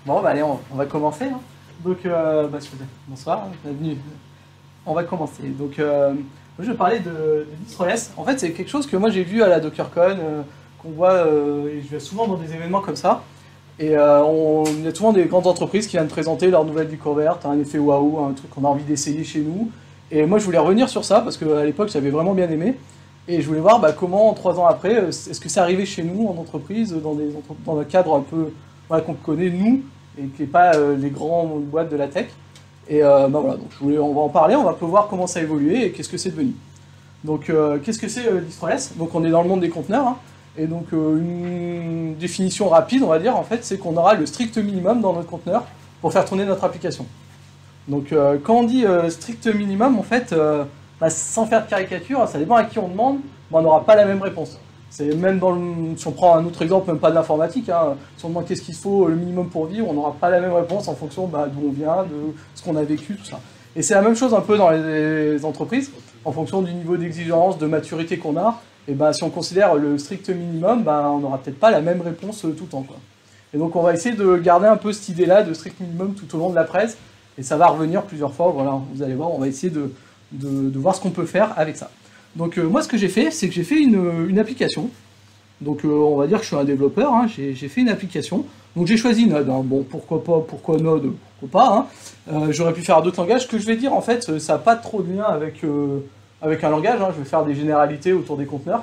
Bon, bah allez, on va commencer. Hein. Donc, bonsoir, bienvenue. On va commencer. Donc, moi, je vais parler de Distro-OS. En fait, c'est quelque chose que moi j'ai vu à la DockerCon, qu'on voit, et je vais souvent dans des événements comme ça. Et il y a souvent des grandes entreprises qui viennent présenter leur nouvelle découverte, un effet waouh, un truc qu'on a envie d'essayer chez nous. Et moi, je voulais revenir sur ça parce qu'à l'époque, j'avais vraiment bien aimé. Et je voulais voir comment, 3 ans après, est-ce que c'est arrivé chez nous en entreprise, dans un cadre un peu qu'on connaît nous, et qui n'est pas les grandes boîtes de la tech. Et voilà, donc on va en parler, on va un peu voir comment ça a évolué et qu'est-ce que c'est devenu. Donc qu'est-ce que c'est Distro-OS? Donc on est dans le monde des conteneurs, hein, et donc une définition rapide, on va dire, en fait, c'est qu'on aura le strict minimum dans notre conteneur pour faire tourner notre application. Donc quand on dit strict minimum, en fait, sans faire de caricature, ça dépend à qui on demande, on n'aura pas la même réponse. C'est même si on prend un autre exemple, même pas de l'informatique, hein, si on demande qu'est-ce qu'il faut le minimum pour vivre, on n'aura pas la même réponse en fonction d'où on vient, de ce qu'on a vécu, tout ça. Et c'est la même chose un peu dans les entreprises, en fonction du niveau d'exigence, de maturité qu'on a. Et si on considère le strict minimum, on n'aura peut-être pas la même réponse tout le temps, quoi. Et donc on va essayer de garder un peu cette idée-là de strict minimum tout au long de la presse, et ça va revenir plusieurs fois, voilà, vous allez voir, on va essayer de voir ce qu'on peut faire avec ça. Donc moi ce que j'ai fait, c'est que j'ai fait une application. Donc on va dire que je suis un développeur, hein, j'ai fait une application. Donc j'ai choisi Node, hein. Bon pourquoi pas, pourquoi Node, pourquoi pas, hein. J'aurais pu faire d'autres langages. Ce que je vais dire en fait, ça n'a pas trop de lien avec un langage, hein. Je vais faire des généralités autour des conteneurs.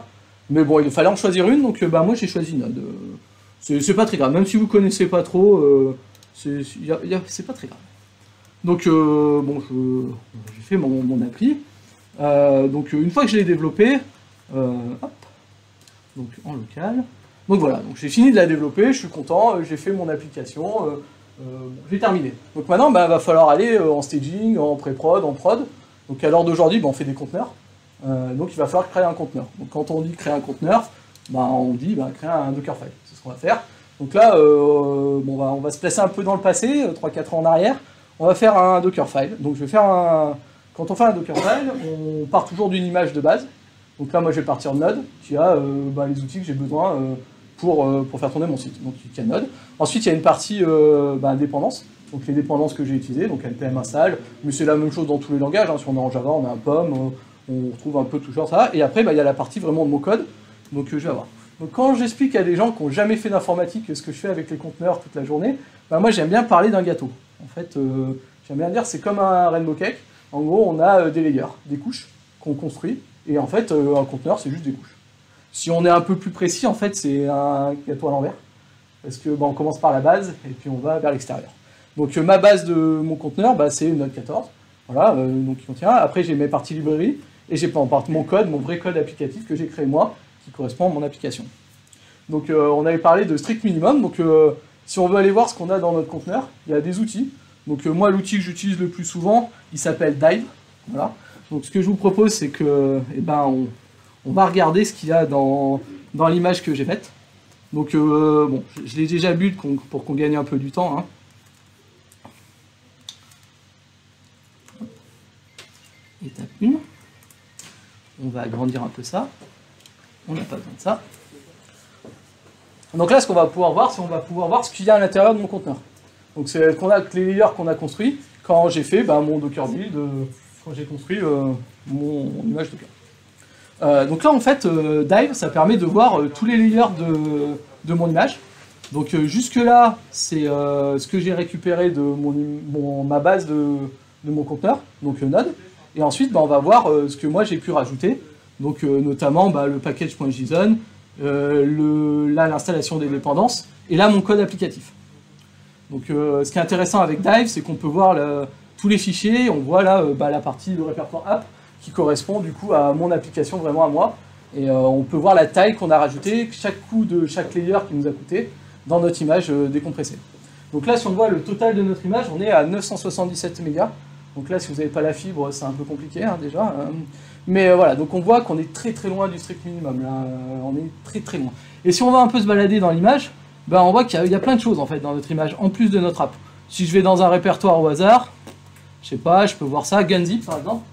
Mais bon, il fallait en choisir une, donc moi j'ai choisi Node. C'est pas très grave, même si vous connaissez pas trop, c'est pas très grave. Donc j'ai fait mon appli. Donc une fois que je l'ai développé, hop, donc en local. Donc voilà, donc j'ai fini de la développer, je suis content, j'ai fait mon application, j'ai terminé. Donc maintenant, il va falloir aller en staging, en pré-prod, en prod. Donc à l'heure d'aujourd'hui, on fait des conteneurs. Donc il va falloir créer un conteneur. Donc quand on dit créer un conteneur, on dit créer un Dockerfile. C'est ce qu'on va faire. Donc là, on va se placer un peu dans le passé, 3-4 ans en arrière. On va faire un Dockerfile. Donc je vais faire quand on fait un Dockerfile, on part toujours d'une image de base. Donc là, moi, je vais partir de Node, qui a les outils que j'ai besoin pour faire tourner mon site. Donc il y a Node. Ensuite, il y a une partie dépendance. Donc les dépendances que j'ai utilisées, donc npm install, mais c'est la même chose dans tous les langages. Hein. Si on est en Java, on a un POM, on retrouve un peu toujours ça. Et après, il y a la partie vraiment de mon code, donc je vais avoir. Donc quand j'explique à des gens qui n'ont jamais fait d'informatique ce que je fais avec les conteneurs toute la journée, moi j'aime bien parler d'un gâteau. En fait, j'aime bien dire c'est comme un rainbow cake. En gros, on a des layers, des couches qu'on construit, et en fait, un conteneur, c'est juste des couches. Si on est un peu plus précis, en fait, c'est un gâteau à l'envers, parce que on commence par la base, et puis on va vers l'extérieur. Donc ma base de mon conteneur, c'est Node 14, voilà, donc qui contient. Après, j'ai mes parties librairies, et j'ai mon code, mon vrai code applicatif que j'ai créé moi, qui correspond à mon application. Donc on avait parlé de strict minimum, donc si on veut aller voir ce qu'on a dans notre conteneur, il y a des outils. Donc moi, l'outil que j'utilise le plus souvent, il s'appelle Dive. Voilà. Donc ce que je vous propose, c'est que, on va regarder ce qu'il y a dans l'image que j'ai faite. Donc je l'ai déjà bu pour qu'on gagne un peu du temps. Hein. Étape 1. On va agrandir un peu ça. On n'a pas besoin de ça. Donc là, ce qu'on va pouvoir voir, c'est qu'on va pouvoir voir ce qu'il y a à l'intérieur de mon conteneur. Donc c'est qu'on a les layers qu'on a construits quand j'ai fait mon Docker build, quand j'ai construit mon image Docker. Donc là en fait, Dive, ça permet de voir tous les layers de mon image. Donc jusque là, c'est ce que j'ai récupéré de ma base de mon conteneur, donc Node. Et ensuite, on va voir ce que moi j'ai pu rajouter. Donc notamment le package.json, là l'installation des dépendances, et là mon code applicatif. Donc ce qui est intéressant avec Dive, c'est qu'on peut voir tous les fichiers, on voit là la partie de répertoire app qui correspond du coup à mon application, vraiment à moi. Et on peut voir la taille qu'on a rajoutée, chaque coup de chaque layer qui nous a coûté dans notre image décompressée. Donc là, si on voit le total de notre image, on est à 977 mégas. Donc là, si vous n'avez pas la fibre, c'est un peu compliqué déjà. Mais voilà, donc on voit qu'on est très très loin du strict minimum. Là, on est très très loin. Et si on va un peu se balader dans l'image, on voit qu'il y a plein de choses en fait dans notre image, en plus de notre app. Si je vais dans un répertoire au hasard, je sais pas, je peux voir ça, Gunzip par exemple,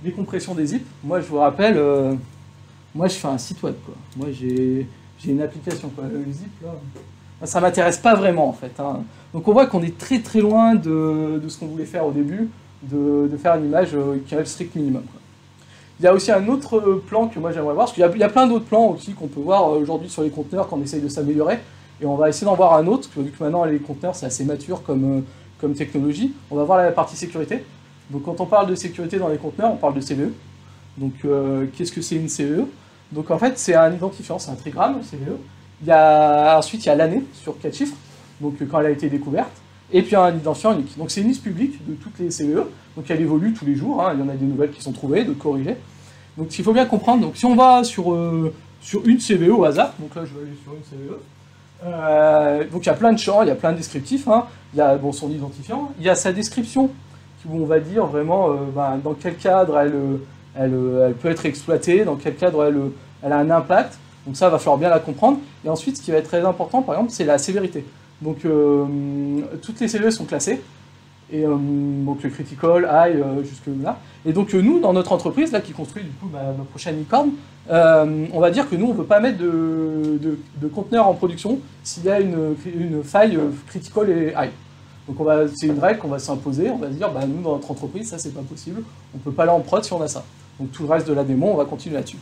décompression des zips. Moi je vous rappelle, moi je fais un site web quoi. Moi j'ai une application quoi, le zip là. ça m'intéresse pas vraiment en fait, hein. Donc on voit qu'on est très très loin de ce qu'on voulait faire au début, de faire une image qui a le strict minimum, quoi. Il y a aussi un autre plan que moi j'aimerais voir, parce qu'il y a plein d'autres plans aussi qu'on peut voir aujourd'hui sur les conteneurs quand on essaye de s'améliorer, et on va essayer d'en voir un autre, vu que maintenant les conteneurs c'est assez mature comme technologie. On va voir la partie sécurité. Donc quand on parle de sécurité dans les conteneurs, on parle de CVE. Donc qu'est-ce que c'est une CVE? Donc en fait c'est un identifiant, c'est un trigramme, CVE. Ensuite il y a l'année sur 4 chiffres, donc quand elle a été découverte, et puis un identifiant unique. Donc c'est une liste publique de toutes les CVE, donc elle évolue tous les jours, hein, il y en a des nouvelles qui sont trouvées, de corriger. Donc ce qu'il faut bien comprendre, donc si on va sur une CVE au hasard, donc là je vais aller sur une CVE, donc il y a plein de champs, il y a plein de descriptifs, hein, il y a son identifiant, il y a sa description, où on va dire vraiment dans quel cadre elle peut être exploitée, dans quel cadre elle a un impact. Donc ça, va falloir bien la comprendre. Et ensuite, ce qui va être très important, par exemple, c'est la sévérité. Donc toutes les CVE sont classées, et donc le critical, high, jusque là. Et donc nous, dans notre entreprise, là, qui construit du coup ma prochaine licorne, on va dire que nous, on ne veut pas mettre de conteneur en production s'il y a une faille critical et high. Donc c'est une règle qu'on va s'imposer, on va se dire, nous dans notre entreprise, ça c'est pas possible, on peut pas aller en prod si on a ça. Donc tout le reste de la démo, on va continuer là-dessus.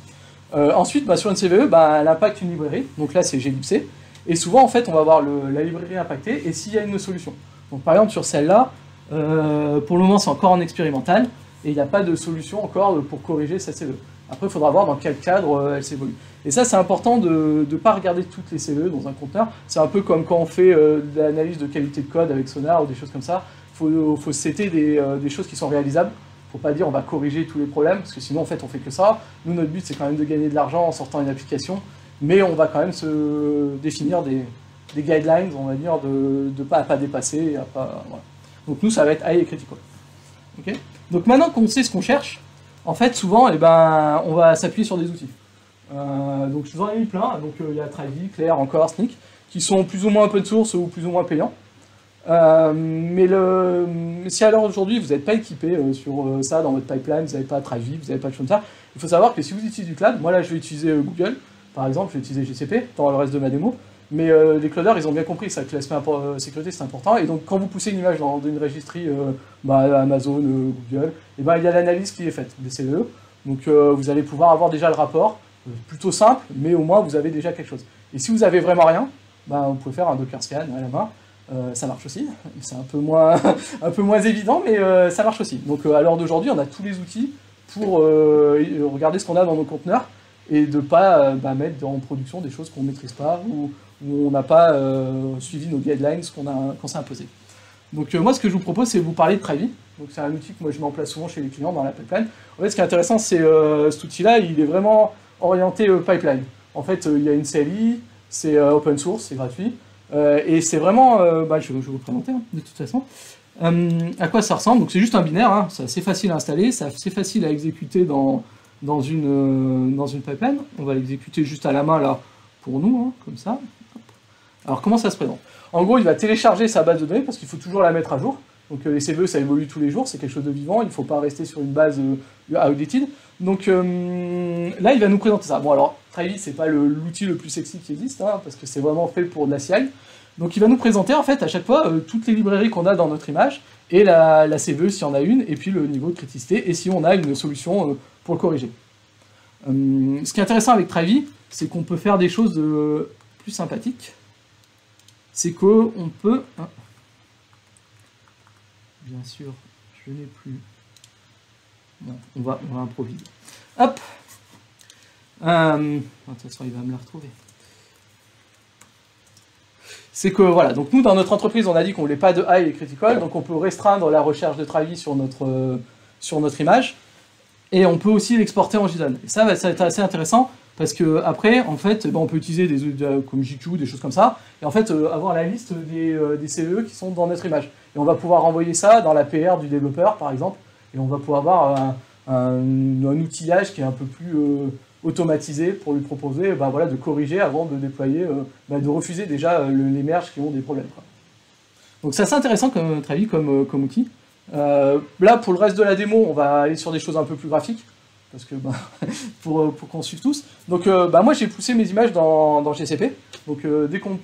Ensuite, sur une CVE, elle impacte une librairie, donc là c'est glibc, et souvent en fait on va voir la librairie impactée et s'il y a une solution. Donc par exemple sur celle-là, pour le moment c'est encore en expérimental, et il n'y a pas de solution encore pour corriger cette CVE. Après il faudra voir dans quel cadre elle s'évolue. Et ça c'est important de ne pas regarder toutes les CVE dans un conteneur, c'est un peu comme quand on fait de l'analyse de qualité de code avec Sonar ou des choses comme ça, il faut setter des choses qui sont réalisables. Faut pas dire on va corriger tous les problèmes, parce que sinon en fait on fait que ça. Nous notre but c'est quand même de gagner de l'argent en sortant une application, mais on va quand même se définir des guidelines, on va dire, de pas dépasser, voilà. Donc nous ça va être high et critical. Okay. Donc maintenant qu'on sait ce qu'on cherche, en fait souvent on va s'appuyer sur des outils. Donc je vous en ai mis plein, donc il y a Trivy, Claire, encore, Snyk, qui sont plus ou moins open source ou plus ou moins payants. Mais si à l'heure d'aujourd'hui vous n'êtes pas équipé sur ça dans votre pipeline, vous n'avez pas Trivy, vous n'avez pas de choses comme ça, il faut savoir que si vous utilisez du cloud, moi là je vais utiliser Google, par exemple, je vais utiliser GCP dans le reste de ma démo, mais les clouders ils ont bien compris ça, que l'aspect sécurité c'est important, et donc quand vous poussez une image dans une registry Amazon, Google, et il y a l'analyse qui est faite des CVE, donc vous allez pouvoir avoir déjà le rapport, plutôt simple, mais au moins vous avez déjà quelque chose. Et si vous avez vraiment rien, vous pouvez faire un Docker scan à la main. Ça marche aussi, c'est un peu moins évident, mais ça marche aussi. Donc à l'heure d'aujourd'hui, on a tous les outils pour regarder ce qu'on a dans nos conteneurs et de ne pas mettre en production des choses qu'on ne maîtrise pas ou où on n'a pas suivi nos guidelines qu'on s'est imposé. Donc moi, ce que je vous propose, c'est de vous parler de Trivy. Donc c'est un outil que moi je mets en place souvent chez les clients dans la pipeline. En fait, ce qui est intéressant, c'est cet outil-là, il est vraiment orienté pipeline. En fait, il y a une CLI, c'est open source, c'est gratuit. Et c'est vraiment, je vais vous présenter de toute façon, à quoi ça ressemble. Donc c'est juste un binaire, hein, c'est assez facile à installer, c'est assez facile à exécuter dans une pipeline. On va l'exécuter juste à la main là pour nous, hein, comme ça. Alors comment ça se présente? En gros, il va télécharger sa base de données parce qu'il faut toujours la mettre à jour. Donc les CVE, ça évolue tous les jours, c'est quelque chose de vivant, il ne faut pas rester sur une base outdated. Donc là, il va nous présenter ça. Bon alors, Trivy, c'est pas l'outil le plus sexy qui existe, hein, parce que c'est vraiment fait pour de la CI. Donc il va nous présenter en fait à chaque fois toutes les librairies qu'on a dans notre image, et la CVE s'il y en a une, et puis le niveau de criticité, et si on a une solution pour le corriger. Ce qui est intéressant avec Trivy, c'est qu'on peut faire des choses plus sympathiques. C'est qu'on peut... Hein, bien sûr, je n'ai plus... Bon, on va improviser. Hop. De toute façon, il va me la retrouver. C'est que, voilà, donc nous, dans notre entreprise, on a dit qu'on ne voulait pas de high et critical, donc on peut restreindre la recherche de Trivy sur notre image, et on peut aussi l'exporter en JSON. Et ça va être assez intéressant, parce que après, en fait, on peut utiliser des outils comme JQ, des choses comme ça, et en fait, avoir la liste des CVE qui sont dans notre image. Et on va pouvoir envoyer ça dans la PR du développeur, par exemple, et on va pouvoir avoir un outillage qui est un peu plus automatisé pour lui proposer de corriger avant de déployer, de refuser déjà les merges qui ont des problèmes, quoi. Donc c'est assez intéressant comme Trivy comme outil. Là, pour le reste de la démo, on va aller sur des choses un peu plus graphiques. parce que pour qu'on suive tous. Donc moi j'ai poussé mes images dans GCP. Donc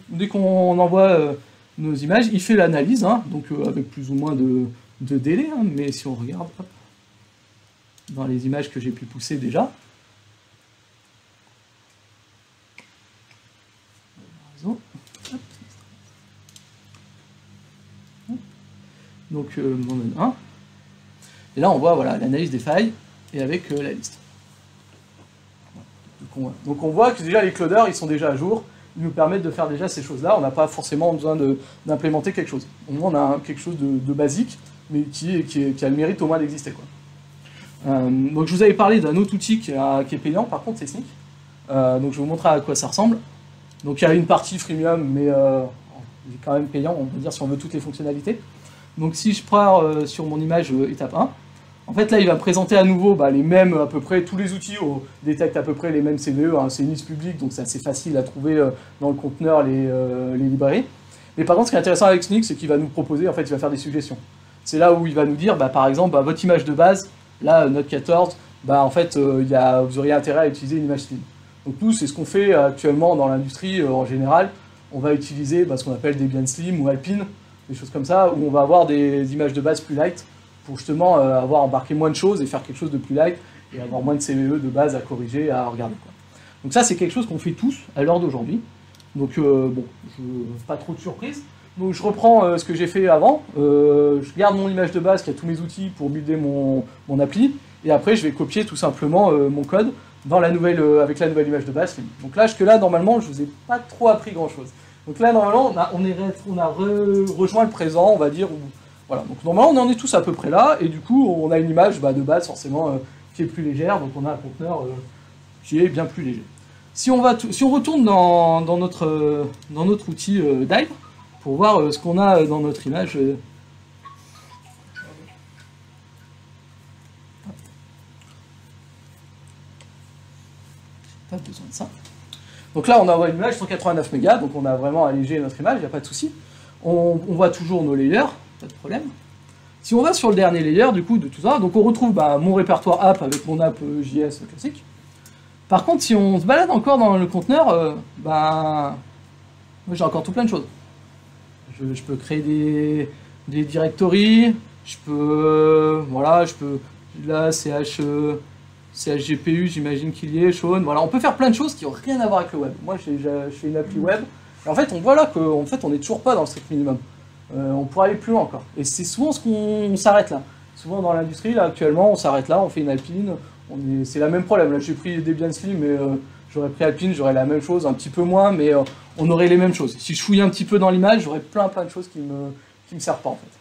dès qu'on envoie nos images, il fait l'analyse, hein, donc avec plus ou moins de délai, hein, mais si on regarde hop, dans les images que j'ai pu pousser déjà. Donc on donne 1. Et là on voit voilà l'analyse des failles et avec la liste. Donc on voit que déjà les clouders ils sont déjà à jour, ils nous permettent de faire déjà ces choses-là, on n'a pas forcément besoin d'implémenter quelque chose. Au moins on a quelque chose de basique, mais qui a le mérite au moins d'exister. Donc je vous avais parlé d'un autre outil qui est payant, par contre c'est Snyk. Donc je vais vous montrer à quoi ça ressemble. Donc il y a une partie freemium, mais il est quand même payant, on va dire, si on veut toutes les fonctionnalités. Donc si je pars sur mon image étape 1, en fait là il va me présenter à nouveau les mêmes, à peu près tous les outils, détecte à peu près les mêmes CVE, hein, c'est une liste publique, donc c'est assez facile à trouver dans le conteneur les librairies. Mais par contre ce qui est intéressant avec Snyk, c'est qu'il va nous proposer, en fait il va faire des suggestions. C'est là où il va nous dire, par exemple, votre image de base, là, Note 14, en fait vous auriez intérêt à utiliser une image slim. Donc nous, c'est ce qu'on fait actuellement dans l'industrie en général. On va utiliser ce qu'on appelle Debian Slim ou Alpine, des choses comme ça, où on va avoir des images de base plus light, pour justement avoir embarqué moins de choses et faire quelque chose de plus light, et avoir moins de CVE de base à corriger, à regarder. Donc ça, c'est quelque chose qu'on fait tous à l'heure d'aujourd'hui. Donc pas trop de surprise. Donc je reprends ce que j'ai fait avant, je garde mon image de base qui a tous mes outils pour builder mon appli, et après je vais copier tout simplement mon code dans avec la nouvelle image de base. Donc là, jusque-là, normalement, je vous ai pas trop appris grand-chose. Donc là, normalement, on a rejoint le présent, on va dire. Voilà. Donc normalement, on en est tous à peu près là, et du coup, on a une image de base forcément qui est plus légère, donc on a un conteneur qui est bien plus léger. Si on retourne dans notre outil Dive, pour voir ce qu'on a dans notre image. Pas besoin de ça. Donc là, on a une image 189 mégas, donc on a vraiment allégé notre image, il n'y a pas de souci. On voit toujours nos layers, pas de problème. Si on va sur le dernier layer, du coup, de tout ça, donc on retrouve mon répertoire app avec mon app JS classique. Par contre, si on se balade encore dans le conteneur, moi j'ai encore tout plein de choses. Je peux créer des directories, je peux, là, CHGPU, j'imagine qu'il y est, Sean, voilà, on peut faire plein de choses qui n'ont rien à voir avec le web. Moi, je fais une appli web, et en fait, on voit là qu'en fait, on n'est toujours pas dans le strict minimum. On pourrait aller plus loin encore. Et c'est souvent ce qu'on s'arrête là. Souvent dans l'industrie, là, actuellement, on s'arrête là, on fait une Alpine, c'est la même problème. Là, j'ai pris Debian Slim, mais j'aurais pris Alpine, j'aurais la même chose, un petit peu moins, mais on aurait les mêmes choses. Si je fouille un petit peu dans l'image, j'aurais plein de choses qui me servent pas, en fait.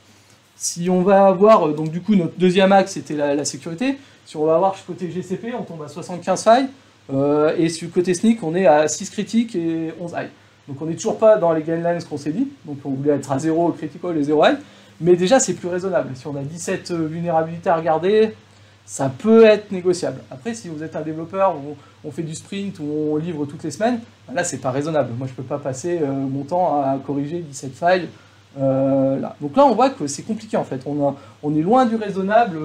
Si on va avoir, donc du coup, notre deuxième axe, c'était la sécurité. Si on va voir côté GCP, on tombe à 75 failles, et sur côté Snyk, on est à 6 critiques et 11 high. Donc on n'est toujours pas dans les guidelines qu'on s'est dit, donc on voulait être à 0 critical et 0 high, mais déjà c'est plus raisonnable. Si on a 17 vulnérabilités à regarder, ça peut être négociable. Après, si vous êtes un développeur, où on fait du sprint, où on livre toutes les semaines, là c'est pas raisonnable. Moi je peux pas passer mon temps à corriger 17 failles. Là. Donc là on voit que c'est compliqué en fait, on est loin du raisonnable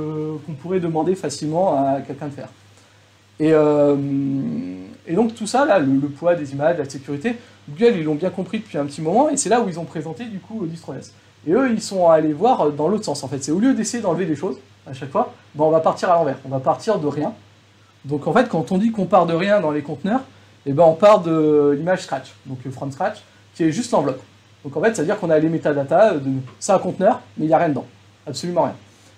qu'on pourrait demander facilement à quelqu'un de faire. Et donc tout ça, là, le poids des images, la sécurité, Google ils l'ont bien compris depuis un petit moment, et c'est là où ils ont présenté du coup DistroLess. Et eux ils sont allés voir dans l'autre sens en fait, c'est au lieu d'essayer d'enlever des choses à chaque fois, on va partir à l'envers, on va partir de rien. Donc en fait quand on dit qu'on part de rien dans les conteneurs, on part de l'image scratch, donc from scratch, qui est juste l'enveloppe. Donc en fait, ça veut dire qu'on a les métadatas, c'est un conteneur, mais il n'y a rien dedans. Absolument rien.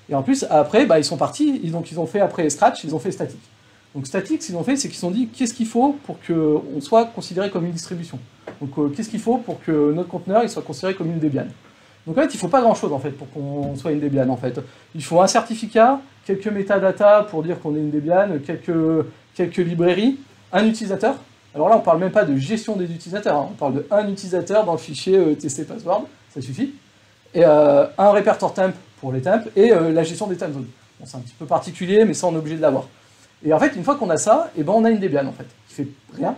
Et en plus, après, ils sont partis, ils ont fait après Scratch, ils ont fait statique. Donc statique, ce qu'ils ont fait, c'est qu'ils ont dit qu'est-ce qu'il faut pour qu'on soit considéré comme une distribution. Donc qu'est-ce qu'il faut pour que notre conteneur il soit considéré comme une Debian. Donc en fait, il ne faut pas grand-chose en fait pour qu'on soit une Debian en fait. Il faut un certificat, quelques métadatas pour dire qu'on est une Debian, quelques librairies, un utilisateur. Alors là, on ne parle même pas de gestion des utilisateurs, hein. On parle de un utilisateur dans le fichier tester password, ça suffit. Et un répertoire temp pour les temps, et la gestion des time zones. Bon, c'est un petit peu particulier, mais ça, on est obligé de l'avoir. Et en fait, une fois qu'on a ça, on a une Debian, en fait, qui fait rien,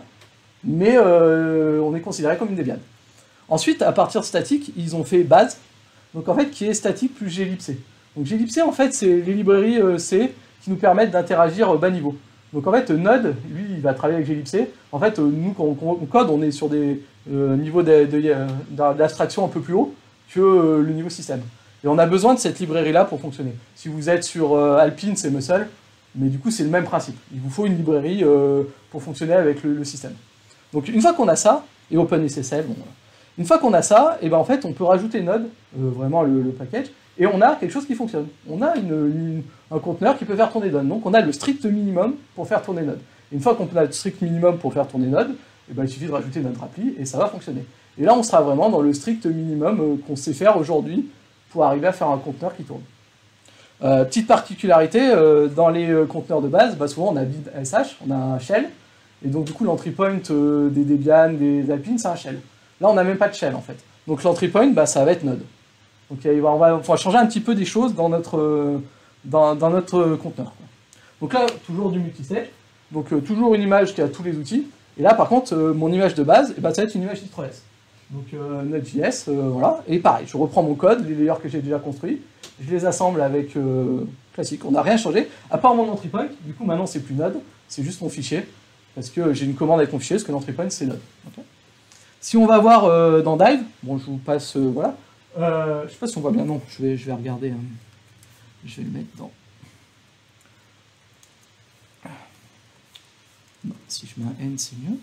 mais on est considéré comme une Debian. Ensuite, à partir de statique, ils ont fait base, donc en fait, qui est statique plus glibc. Donc glibc, en fait, c'est les librairies C qui nous permettent d'interagir bas niveau. Donc en fait, Node, lui, il va travailler avec glibc. En fait, nous, quand on code, on est sur des niveaux d'abstraction un peu plus haut que le niveau système. Et on a besoin de cette librairie-là pour fonctionner. Si vous êtes sur Alpine, c'est Muscle, mais du coup, c'est le même principe. Il vous faut une librairie pour fonctionner avec le système. Donc une fois qu'on a ça, et OpenSSL, bon, une fois qu'on a ça, et ben en fait, on peut rajouter Node, vraiment le package, et on a quelque chose qui fonctionne. On a un conteneur qui peut faire tourner Node. Donc on a le strict minimum pour faire tourner Node. Et une fois qu'on a le strict minimum pour faire tourner Node, et ben il suffit de rajouter notre appli, et ça va fonctionner. Et là, on sera vraiment dans le strict minimum qu'on sait faire aujourd'hui pour arriver à faire un conteneur qui tourne. Petite particularité, dans les conteneurs de base, bah souvent on a bid SH, on a un shell, et donc du coup l'entry point des Debian, des Alpine, c'est un shell. Là on n'a même pas de shell en fait. Donc l'entry point, bah, ça va être Node. Donc on va changer un petit peu des choses dans notre conteneur. Donc là, toujours du multistage, donc toujours une image qui a tous les outils, et là par contre, mon image de base, bah, ça va être une image Distro.s. Donc Node.js, voilà, et pareil, je reprends mon code, les layers que j'ai déjà construits, je les assemble avec classique, on n'a rien changé, à part mon entry point, du coup maintenant c'est plus Node, c'est juste mon fichier, parce que j'ai une commande avec mon fichier, parce que l'entry point c'est Node. Okay. Si on va voir dans Dive, bon je vous passe, voilà, je sais pas si on voit bien, non, je vais regarder, je vais le mettre dans... Non, si je mets un N c'est mieux.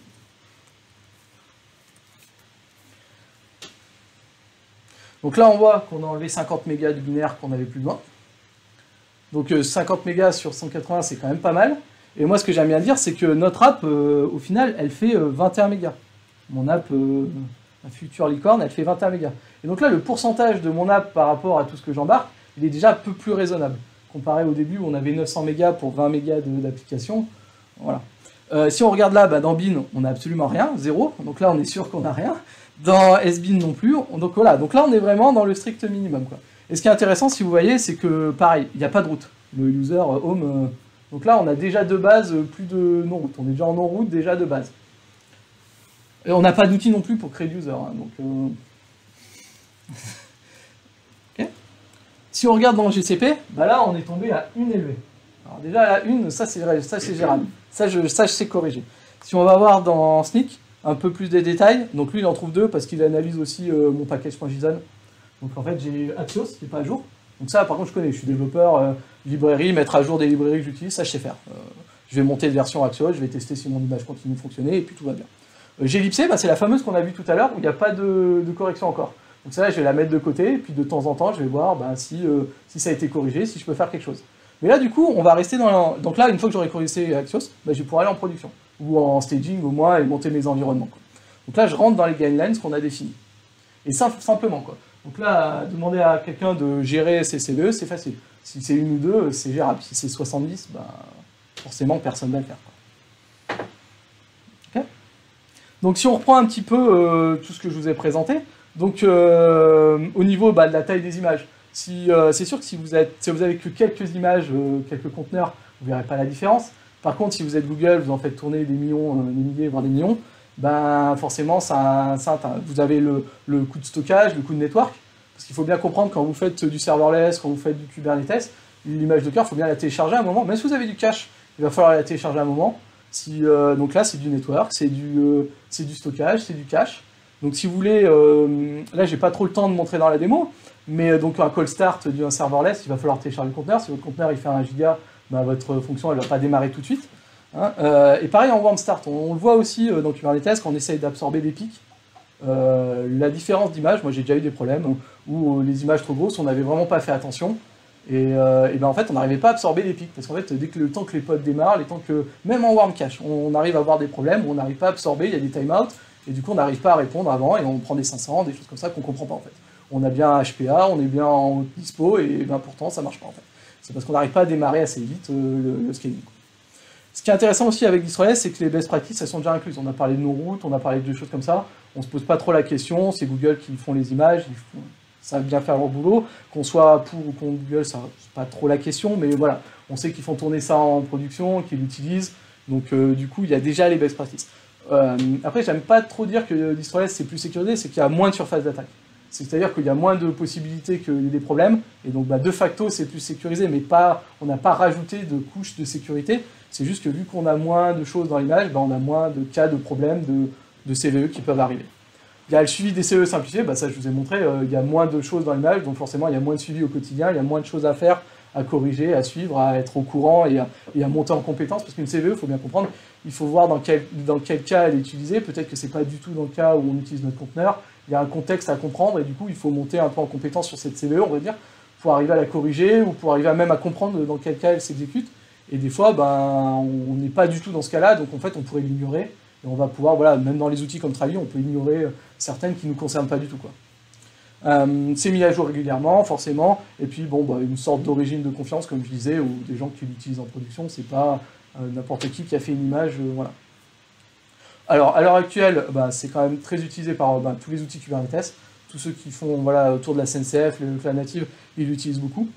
Donc là, on voit qu'on a enlevé 50 mégas du binaire qu'on n'avait plus besoin. Donc 50 mégas sur 180, c'est quand même pas mal. Et moi, ce que j'aime bien dire, c'est que notre app, au final, elle fait 21 mégas. Mon app, la future licorne, elle fait 21 mégas. Et donc là, le pourcentage de mon app par rapport à tout ce que j'embarque, il est déjà un peu plus raisonnable. Comparé au début, où on avait 900 mégas pour 20 mégas d'application. Voilà. Si on regarde là, bah, dans Bin, on n'a absolument rien, 0. Donc là, on est sûr qu'on n'a rien. Dans SBin non plus, donc voilà, donc là on est vraiment dans le strict minimum, quoi. Et ce qui est intéressant, si vous voyez, c'est que pareil, il n'y a pas de route, le user home, donc là on a déjà de base plus de non-route, on est déjà en non-route déjà de base. Et on n'a pas d'outil non plus pour créer de user, hein, donc... Okay. Si on regarde dans le GCP, bah là on est tombé à 1 élevée. Alors déjà à 1, ça c'est gérable, ça je sais corriger. Si on va voir dans Snyk, un peu plus des détails, donc lui il en trouve 2 parce qu'il analyse aussi mon package.json. Donc en fait j'ai Axios qui n'est pas à jour, donc ça par contre je connais, je suis développeur, librairie, mettre à jour des librairies que j'utilise, ça je sais faire. Je vais monter une version Axios, je vais tester si mon image continue de fonctionner et puis tout va bien. glibc, bah, c'est la fameuse qu'on a vue tout à l'heure où il n'y a pas de correction encore. Donc ça je vais la mettre de côté et puis de temps en temps je vais voir bah, si ça a été corrigé, si je peux faire quelque chose. Mais là du coup on va rester dans... Donc là une fois que j'aurai corrigé Axios, bah, je vais pouvoir aller en production. Ou en staging au moins, et monter mes environnements, quoi. Donc là, je rentre dans les guidelines qu'on a définis. Et simplement, quoi. Donc là, demander à quelqu'un de gérer ses CVE, c'est facile. Si c'est 1 ou 2, c'est gérable. Si c'est 70, bah, forcément, personne ne va le faire, quoi. Okay. Donc si on reprend un petit peu tout ce que je vous ai présenté, donc au niveau bah, de la taille des images, c'est sûr que si vous avez que quelques images, quelques conteneurs, vous ne verrez pas la différence. Par contre, si vous êtes Google, vous en faites tourner des millions, des milliers, voire des millions, ben forcément, vous avez le coût de stockage, le coût de network, parce qu'il faut bien comprendre, quand vous faites du serverless, quand vous faites du Kubernetes, l'image Docker, il faut bien la télécharger à un moment. Même si vous avez du cache, il va falloir la télécharger à un moment. Donc là, c'est du network, c'est du stockage, c'est du cache. Donc si vous voulez, là, j'ai pas trop le temps de montrer dans la démo, mais donc un call start d'un serverless, il va falloir télécharger le conteneur. Si votre conteneur il fait 1 giga, bah, votre fonction elle ne va pas démarrer tout de suite. Hein. Et pareil en warm start, on le voit aussi dans Kubernetes quand on essaye d'absorber des pics. La différence d'image, moi j'ai déjà eu des problèmes où les images trop grosses, on n'avait vraiment pas fait attention. Et ben en fait on n'arrivait pas à absorber les pics, parce qu'en fait dès que le temps que les pods démarrent, même en warm cache, on arrive à avoir des problèmes où on n'arrive pas à absorber, il y a des timeouts, et du coup on n'arrive pas à répondre avant, et on prend des 500, des choses comme ça qu'on ne comprend pas en fait. On a bien un HPA, on est bien en dispo, et ben pourtant ça ne marche pas en fait. C'est parce qu'on n'arrive pas à démarrer assez vite le scaling. Ce qui est intéressant aussi avec Distro.s, c'est que les best practices, elles sont déjà incluses. On a parlé de nos routes, on a parlé de choses comme ça. On ne se pose pas trop la question, c'est Google qui font les images, ils savent bien faire leur boulot. Qu'on soit pour ou contre Google, ça c'est pas trop la question, mais voilà, on sait qu'ils font tourner ça en production, qu'ils l'utilisent. Donc du coup, il y a déjà les best practices. Après, j'aime pas trop dire que Distro.s c'est plus sécurisé, c'est qu'il y a moins de surface d'attaque. c'est-à-dire qu'il y a moins de possibilités qu'il y ait des problèmes, et donc bah, de facto c'est plus sécurisé, mais pas, on n'a pas rajouté de couches de sécurité, c'est juste que vu qu'on a moins de choses dans l'image, bah, on a moins de cas de problèmes de CVE qui peuvent arriver. Il y a le suivi des CVE simplifié, bah, ça je vous ai montré, il y a moins de choses dans l'image, donc forcément il y a moins de suivi au quotidien, il y a moins de choses à faire, à corriger, à suivre, à être au courant et à monter en compétence, parce qu'une CVE, il faut bien comprendre, il faut voir dans quel cas elle est utilisée, peut-être que c'est pas du tout dans le cas où on utilise notre conteneur, il y a un contexte à comprendre, et du coup il faut monter un peu en compétence sur cette CVE, on va dire, pour arriver à la corriger, ou pour arriver même à comprendre dans quel cas elle s'exécute, et des fois, ben, on n'est pas du tout dans ce cas-là, donc en fait on pourrait l'ignorer, et on va pouvoir, voilà, même dans les outils comme Travi, on peut ignorer certaines qui ne nous concernent pas du tout, quoi. C'est mis à jour régulièrement, forcément, et puis bon, bah, une sorte d'origine de confiance, comme je disais, ou des gens qui l'utilisent en production, c'est pas n'importe qui a fait une image, voilà. Alors, à l'heure actuelle, bah, c'est quand même très utilisé par bah, tous les outils Kubernetes, tous ceux qui font voilà, autour de la SNCF, le Cloud Native, ils l'utilisent beaucoup.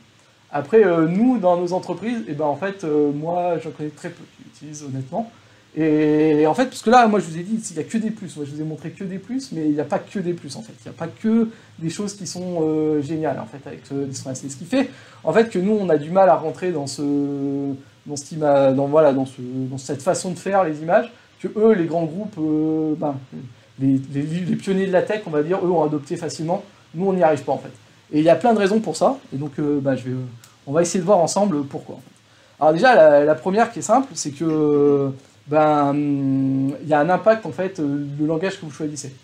Après, nous, dans nos entreprises, et ben, en fait, moi, j'en connais très peu qui l'utilisent, honnêtement. Et en fait, parce que là, moi je vous ai dit, il n'y a que des plus. Moi je vous ai montré que des plus, mais il n'y a pas que des plus en fait. Il n'y a pas que des choses qui sont géniales en fait avec DistroLess. C'est ce qui fait en fait que nous on a du mal à rentrer dans cette façon de faire les images, que eux, les grands groupes, les pionniers de la tech, on va dire, eux ont adopté facilement. Nous on n'y arrive pas en fait. Et il y a plein de raisons pour ça. Et donc on va essayer de voir ensemble pourquoi. En fait. Alors déjà, la première qui est simple, c'est que il y a un impact en fait le langage que vous choisissez.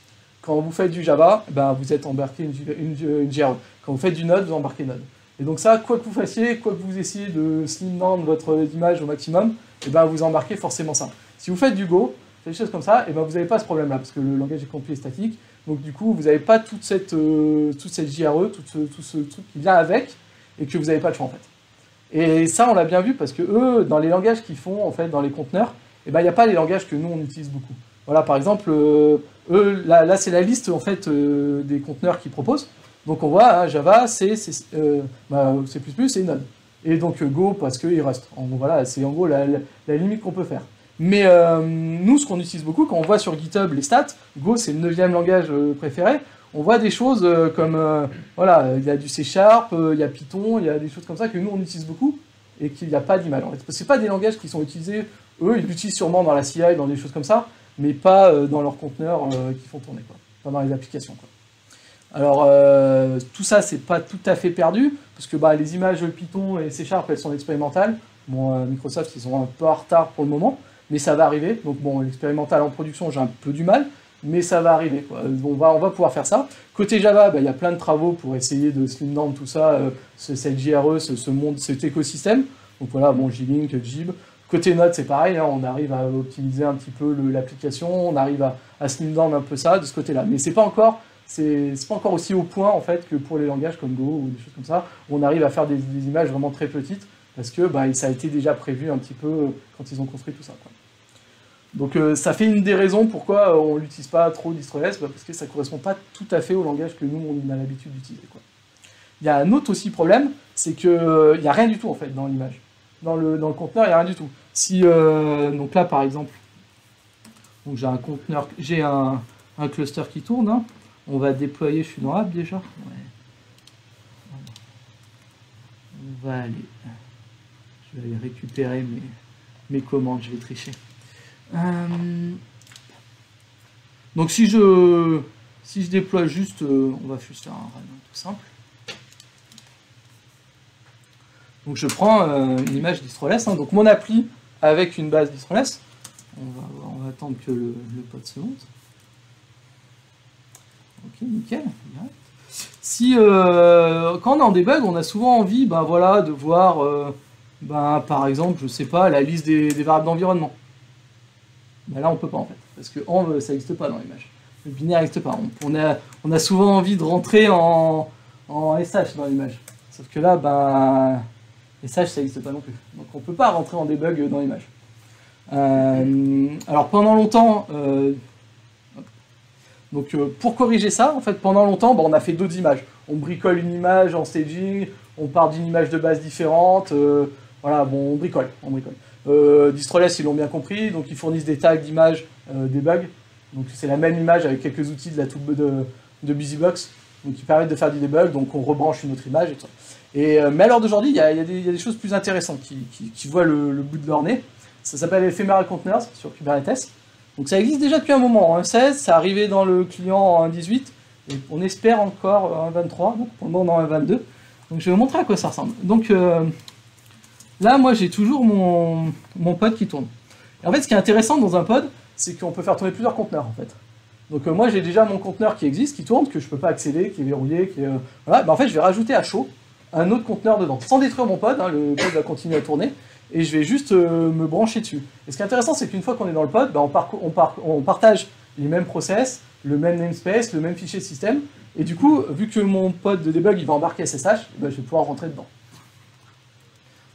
Quand vous faites du Java, vous êtes embarqué une JRE. Quand vous faites du Node, vous embarquez Node. Et donc ça, quoi que vous fassiez, quoi que vous essayez de slim down votre image au maximum, vous embarquez forcément ça. Si vous faites du Go, des choses comme ça, vous n'avez pas ce problème-là, parce que le langage est complet et statique. Donc du coup, vous n'avez pas toute cette JRE, tout ce truc qui vient avec, et que vous n'avez pas le choix en fait. Et ça, on l'a bien vu, parce que eux, dans les langages qu'ils font, en fait, dans les conteneurs, il n'y a pas les langages que nous, on utilise beaucoup. Voilà, par exemple, eux, là c'est la liste, en fait, des conteneurs qu'ils proposent. Donc on voit, hein, Java, C++, et Node. Et donc Go, parce qu'il reste. Voilà, c'est en gros la limite qu'on peut faire. Mais nous, ce qu'on utilise beaucoup, quand on voit sur GitHub les stats, Go, c'est le 9e langage préféré, on voit des choses comme, voilà, il y a du C#, il y a Python, il y a des choses comme ça que nous, on utilise beaucoup, et qu'il n'y a pas d'image. En fait. Ce n'est pas des langages qui sont utilisés. Eux, ils l'utilisent sûrement dans la CI, dans des choses comme ça, mais pas dans leurs conteneurs qui font tourner, quoi. Pas dans les applications, quoi. Alors, tout ça, c'est pas tout à fait perdu, parce que les images Python et C#, elles sont expérimentales. Bon, Microsoft, ils sont un peu en retard pour le moment, mais ça va arriver. Donc bon, l'expérimental en production, j'ai un peu du mal, mais ça va arriver, quoi. On va pouvoir faire ça. Côté Java, il y a plein de travaux pour essayer de slim down tout ça, cette JRE, cet écosystème. Donc voilà, bon, J-Link, Jib. Côté Node, c'est pareil, hein, on arrive à optimiser un petit peu l'application, on arrive à slim down un peu ça de ce côté-là. Mais c'est pas encore aussi au point en fait que pour les langages comme Go ou des choses comme ça, où on arrive à faire des images vraiment très petites, parce que ça a été déjà prévu un petit peu quand ils ont construit tout ça, quoi. Donc ça fait une des raisons pourquoi on n'utilise pas trop DistroLess, parce que ça ne correspond pas tout à fait au langage que nous on a l'habitude d'utiliser, quoi. Il y a un autre aussi problème, c'est qu'il n'y a rien du tout en fait dans l'image. Dans le conteneur, il n'y a rien du tout. Si, donc là par exemple, j'ai un conteneur, j'ai un cluster qui tourne, hein. On va déployer, je suis dans App déjà. Ouais. On va aller. Je vais aller récupérer mes commandes, je vais tricher. Donc si je déploie juste, on va juste faire un run tout simple. Donc je prends une image DistroLess, hein, donc mon appli avec une base DistroLess. On va attendre que le pod se monte. Ok, nickel. Si quand on est en debug, on a souvent envie, de voir, par exemple, je sais pas, la liste des variables d'environnement. Là, on peut pas en fait, parce que env ça n'existe pas dans l'image. Le binaire n'existe pas. On a souvent envie de rentrer en SH dans l'image. Sauf que là, SH ça n'existe pas non plus. Donc on peut pas rentrer en debug dans l'image. Alors pendant longtemps. Donc pour corriger ça, en fait, pendant longtemps, on a fait d'autres images. On bricole une image en staging, on part d'une image de base différente, voilà, bon, on bricole. DistroLess, ils l'ont bien compris, donc ils fournissent des tags d'images debug. Donc c'est la même image avec quelques outils de la toolbox de BusyBox. donc qui permettent de faire du debug, donc on rebranche une autre image et tout ça. Mais à l'heure d'aujourd'hui, il y a des choses plus intéressantes qui voient le bout de leur nez. Ça s'appelle Ephemeral Containers sur Kubernetes. Donc ça existe déjà depuis un moment, en 1.16, ça arrivait dans le client en 1.18, et on espère encore en 1.23, donc pour le moment en 1.22. Donc je vais vous montrer à quoi ça ressemble. Donc là, moi j'ai toujours mon pod qui tourne. Et en fait, ce qui est intéressant dans un pod, c'est qu'on peut faire tourner plusieurs conteneurs en fait. Donc moi j'ai déjà mon conteneur qui existe, qui tourne, que je ne peux pas accéder, qui est verrouillé, qui est, voilà. En fait, je vais rajouter à chaud un autre conteneur dedans, sans détruire mon pod, hein, le pod va continuer à tourner, et je vais juste me brancher dessus. Et ce qui est intéressant, c'est qu'une fois qu'on est dans le pod, on partage les mêmes process, le même namespace, le même fichier système, et du coup, vu que mon pod de debug il va embarquer SSH, je vais pouvoir rentrer dedans.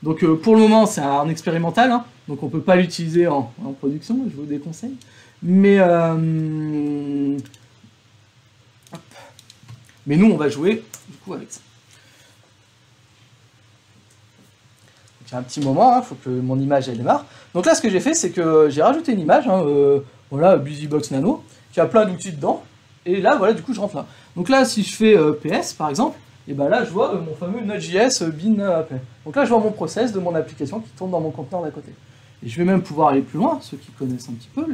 Donc pour le moment, c'est un expérimental, hein, donc on ne peut pas l'utiliser en production, je vous déconseille. Mais nous, on va jouer du coup avec ça. Il y a un petit moment, il faut que mon image elle démarre. Donc là, ce que j'ai fait, c'est que j'ai rajouté une image, hein, voilà, BusyBox Nano, qui a plein d'outils dedans. Et là, voilà, du coup, je rentre là. Donc là, si je fais PS, par exemple, et ben là, je vois mon fameux Node.js bin applet. Donc là, je vois mon process de mon application qui tourne dans mon conteneur d'à côté. Et je vais même pouvoir aller plus loin, ceux qui connaissent un petit peu.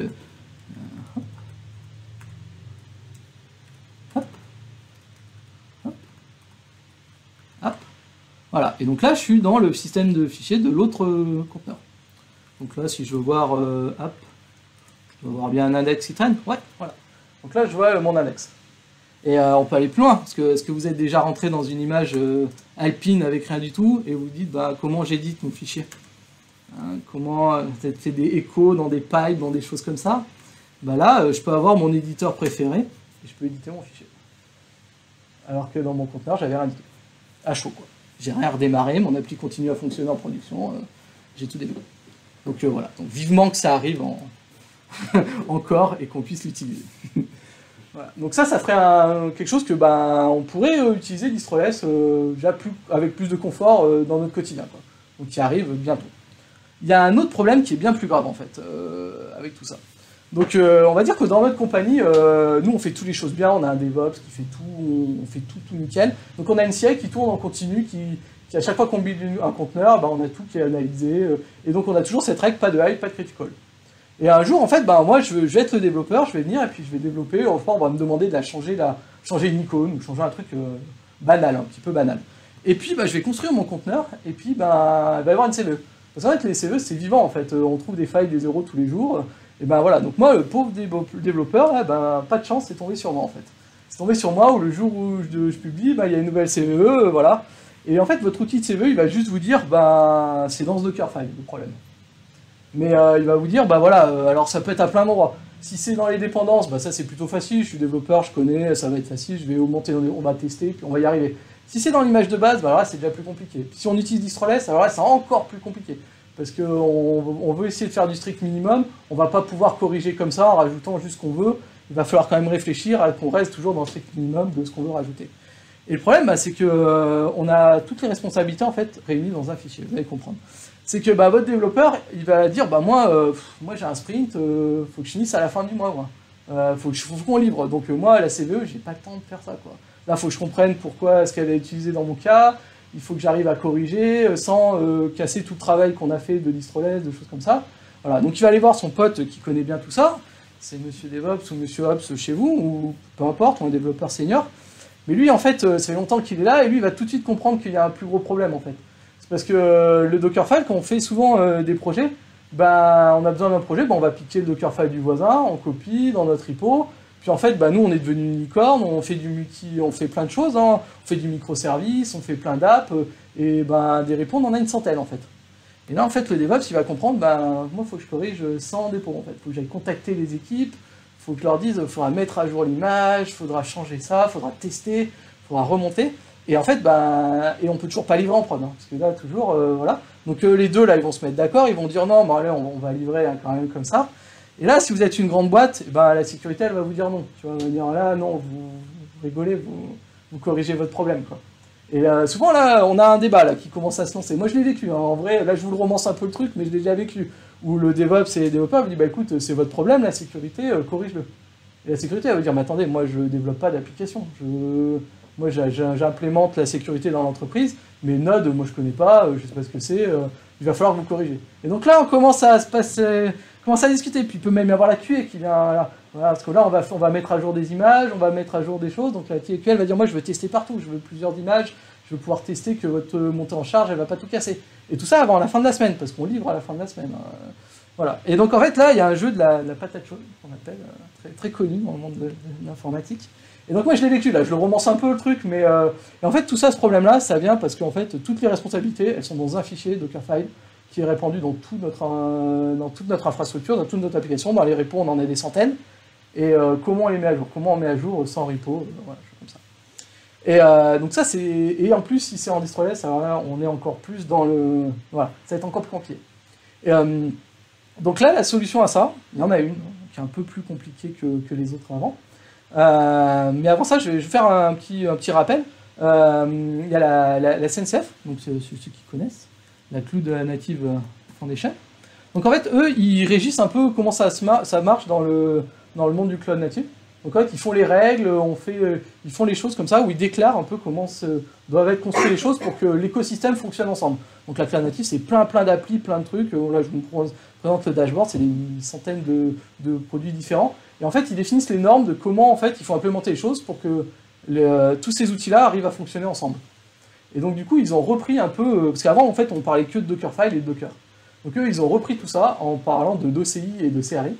Hop. Voilà, et donc là, je suis dans le système de fichiers de l'autre conteneur. Donc là, si je veux voir, hop, je veux voir bien un index qui traîne. Ouais, voilà. Donc là, je vois mon index. Et on peut aller plus loin, parce que est-ce que vous êtes déjà rentré dans une image alpine avec rien du tout, et vous dites, bah, comment j'édite mon fichier, hein, comment fait des échos dans des pipes, dans des choses comme ça. Bah là, je peux avoir mon éditeur préféré, et je peux éditer mon fichier. Alors que dans mon conteneur, j'avais rien du tout. À chaud, quoi. J'ai rien redémarré, mon appli continue à fonctionner en production, j'ai tout développé. Donc voilà, donc vivement que ça arrive encore et qu'on puisse l'utiliser. Voilà. Donc ça ferait quelque chose que on pourrait utiliser Distroless avec plus de confort dans notre quotidien, quoi. Donc qui arrive bientôt. Il y a un autre problème qui est bien plus grave en fait, avec tout ça. Donc on va dire que dans notre compagnie, nous on fait toutes les choses bien, on a un DevOps qui fait tout, on fait tout nickel. Donc on a une CI qui tourne en continu, qui à chaque fois qu'on build un conteneur, on a tout qui est analysé, et donc on a toujours cette règle, pas de hide, pas de critical. Et un jour, en fait, moi, je vais être le développeur, je vais venir et puis je vais développer. Enfin, on va me demander de changer une icône ou changer un truc banal, un petit peu banal. Et puis, je vais construire mon conteneur et puis, il va y avoir une CVE. Parce qu'en fait, les CVE, c'est vivant, en fait. On trouve des failles, des zéros tous les jours. Et voilà. Donc moi, le pauvre développeur, là, pas de chance, c'est tombé sur moi, en fait. C'est tombé sur moi où le jour où je publie, il y a une nouvelle CVE, voilà. Et en fait, votre outil de CVE, il va juste vous dire, c'est dans ce Dockerfile, le problème. Mais il va vous dire, alors ça peut être à plein d'endroits. Si c'est dans les dépendances, ça c'est plutôt facile, je suis développeur, je connais, ça va être facile, je vais augmenter, on va tester, puis on va y arriver. Si c'est dans l'image de base, alors là c'est déjà plus compliqué. Puis si on utilise Distroless, alors là c'est encore plus compliqué. Parce qu'on veut essayer de faire du strict minimum, on va pas pouvoir corriger comme ça en rajoutant juste ce qu'on veut, il va falloir quand même réfléchir à qu'on reste toujours dans le strict minimum de ce qu'on veut rajouter. Et le problème, c'est que on a toutes les responsabilités en fait réunies dans un fichier, vous allez comprendre. C'est que votre développeur, il va dire, moi j'ai un sprint, faut que je finisse à la fin du mois, faut qu'on livre. Donc moi, la CVE, j'ai pas le temps de faire ça, quoi. Là, faut que je comprenne pourquoi est-ce qu'elle est utilisée dans mon cas, il faut que j'arrive à corriger sans casser tout le travail qu'on a fait de Distroless, de choses comme ça. Voilà, donc il va aller voir son pote qui connaît bien tout ça, c'est Monsieur DevOps ou Monsieur Ops chez vous, ou peu importe, ou un développeur senior. Mais lui, en fait, ça fait longtemps qu'il est là, et lui, il va tout de suite comprendre qu'il y a un plus gros problème, en fait. C'est parce que le Dockerfile, quand on fait souvent des projets, on a besoin d'un projet, on va piquer le Dockerfile du voisin, on copie dans notre repo, puis en fait, nous, on est devenu une licorne, on fait on fait plein de choses, hein. On fait du microservice, on fait plein d'apps, et des repos, on en a une centaine, en fait. Et là, en fait, le DevOps, il va comprendre, moi, il faut que je corrige 100 dépôts, en fait. Il faut que j'aille contacter les équipes, il faut que je leur dise, il faudra mettre à jour l'image, il faudra changer ça, il faudra tester, il faudra remonter. Et en fait, et on peut toujours pas livrer en prod, hein, parce que là, toujours, voilà. Donc les deux, là, ils vont se mettre d'accord, ils vont dire non, allez, on va livrer quand même comme ça. Et là, si vous êtes une grande boîte, la sécurité, elle va vous dire non. Tu vois, elle va dire là, non, vous rigolez, vous corrigez votre problème, quoi. Et souvent, là, on a un débat là, qui commence à se lancer. Moi, je l'ai vécu, hein. En vrai, là, je vous le romance un peu le truc, mais je l'ai déjà vécu. Où le DevOps et les développeurs vous disent, écoute, c'est votre problème, la sécurité, corrige-le. Et la sécurité, elle va dire, mais attendez, moi, je développe pas d'application. moi j'implémente la sécurité dans l'entreprise, mais Node, moi je connais pas, je sais pas ce que c'est, il va falloir vous corriger. Et donc là, on commence à discuter, puis il peut même y avoir la QA qui vient, voilà, parce que là, on va mettre à jour des images, on va mettre à jour des choses, donc la QA elle va dire, moi je veux tester partout, je veux plusieurs images, je veux pouvoir tester que votre montée en charge, elle va pas tout casser. Et tout ça avant la fin de la semaine, parce qu'on livre à la fin de la semaine. Voilà. Et donc en fait là, il y a un jeu de la patate chaude, qu'on appelle, très, très connu dans le monde de l'informatique. Et donc moi je l'ai vécu là, je le romance un peu le truc, mais et en fait tout ça, ce problème-là, ça vient parce qu'en fait toutes les responsabilités, elles sont dans un fichier Dockerfile qui est répandu dans toute notre infrastructure, dans toute notre application. Dans les repos, on en a des centaines. Et comment on les met à jour? Comment on met à jour sans repo? Voilà, comme ça. Et donc ça c'est, et en plus si c'est en distroless, alors là on est encore plus dans le, voilà, ça va être encore plus compliqué. Et donc là la solution à ça, il y en a une qui est un peu plus compliquée que les autres avant. Mais avant ça je vais faire un petit rappel. Il y a la SNCF, donc ceux qui connaissent, la Cloud Native Foundation. Donc en fait eux ils régissent un peu comment ça marche dans le monde du cloud native. Donc en fait, ils font les règles, ils font les choses comme ça, où ils déclarent un peu comment doivent être construites les choses pour que l'écosystème fonctionne ensemble. Donc la Cloud Native, c'est plein d'applis, plein de trucs. Là, je vous présente le dashboard, c'est des centaines de produits différents. Et en fait, ils définissent les normes de comment en fait, il faut implémenter les choses pour que tous ces outils-là arrivent à fonctionner ensemble. Et donc du coup, ils ont repris un peu, parce qu'avant, en fait, on parlait que de Dockerfile et de Docker. Donc eux, ils ont repris tout ça en parlant d'OCI et de CRI.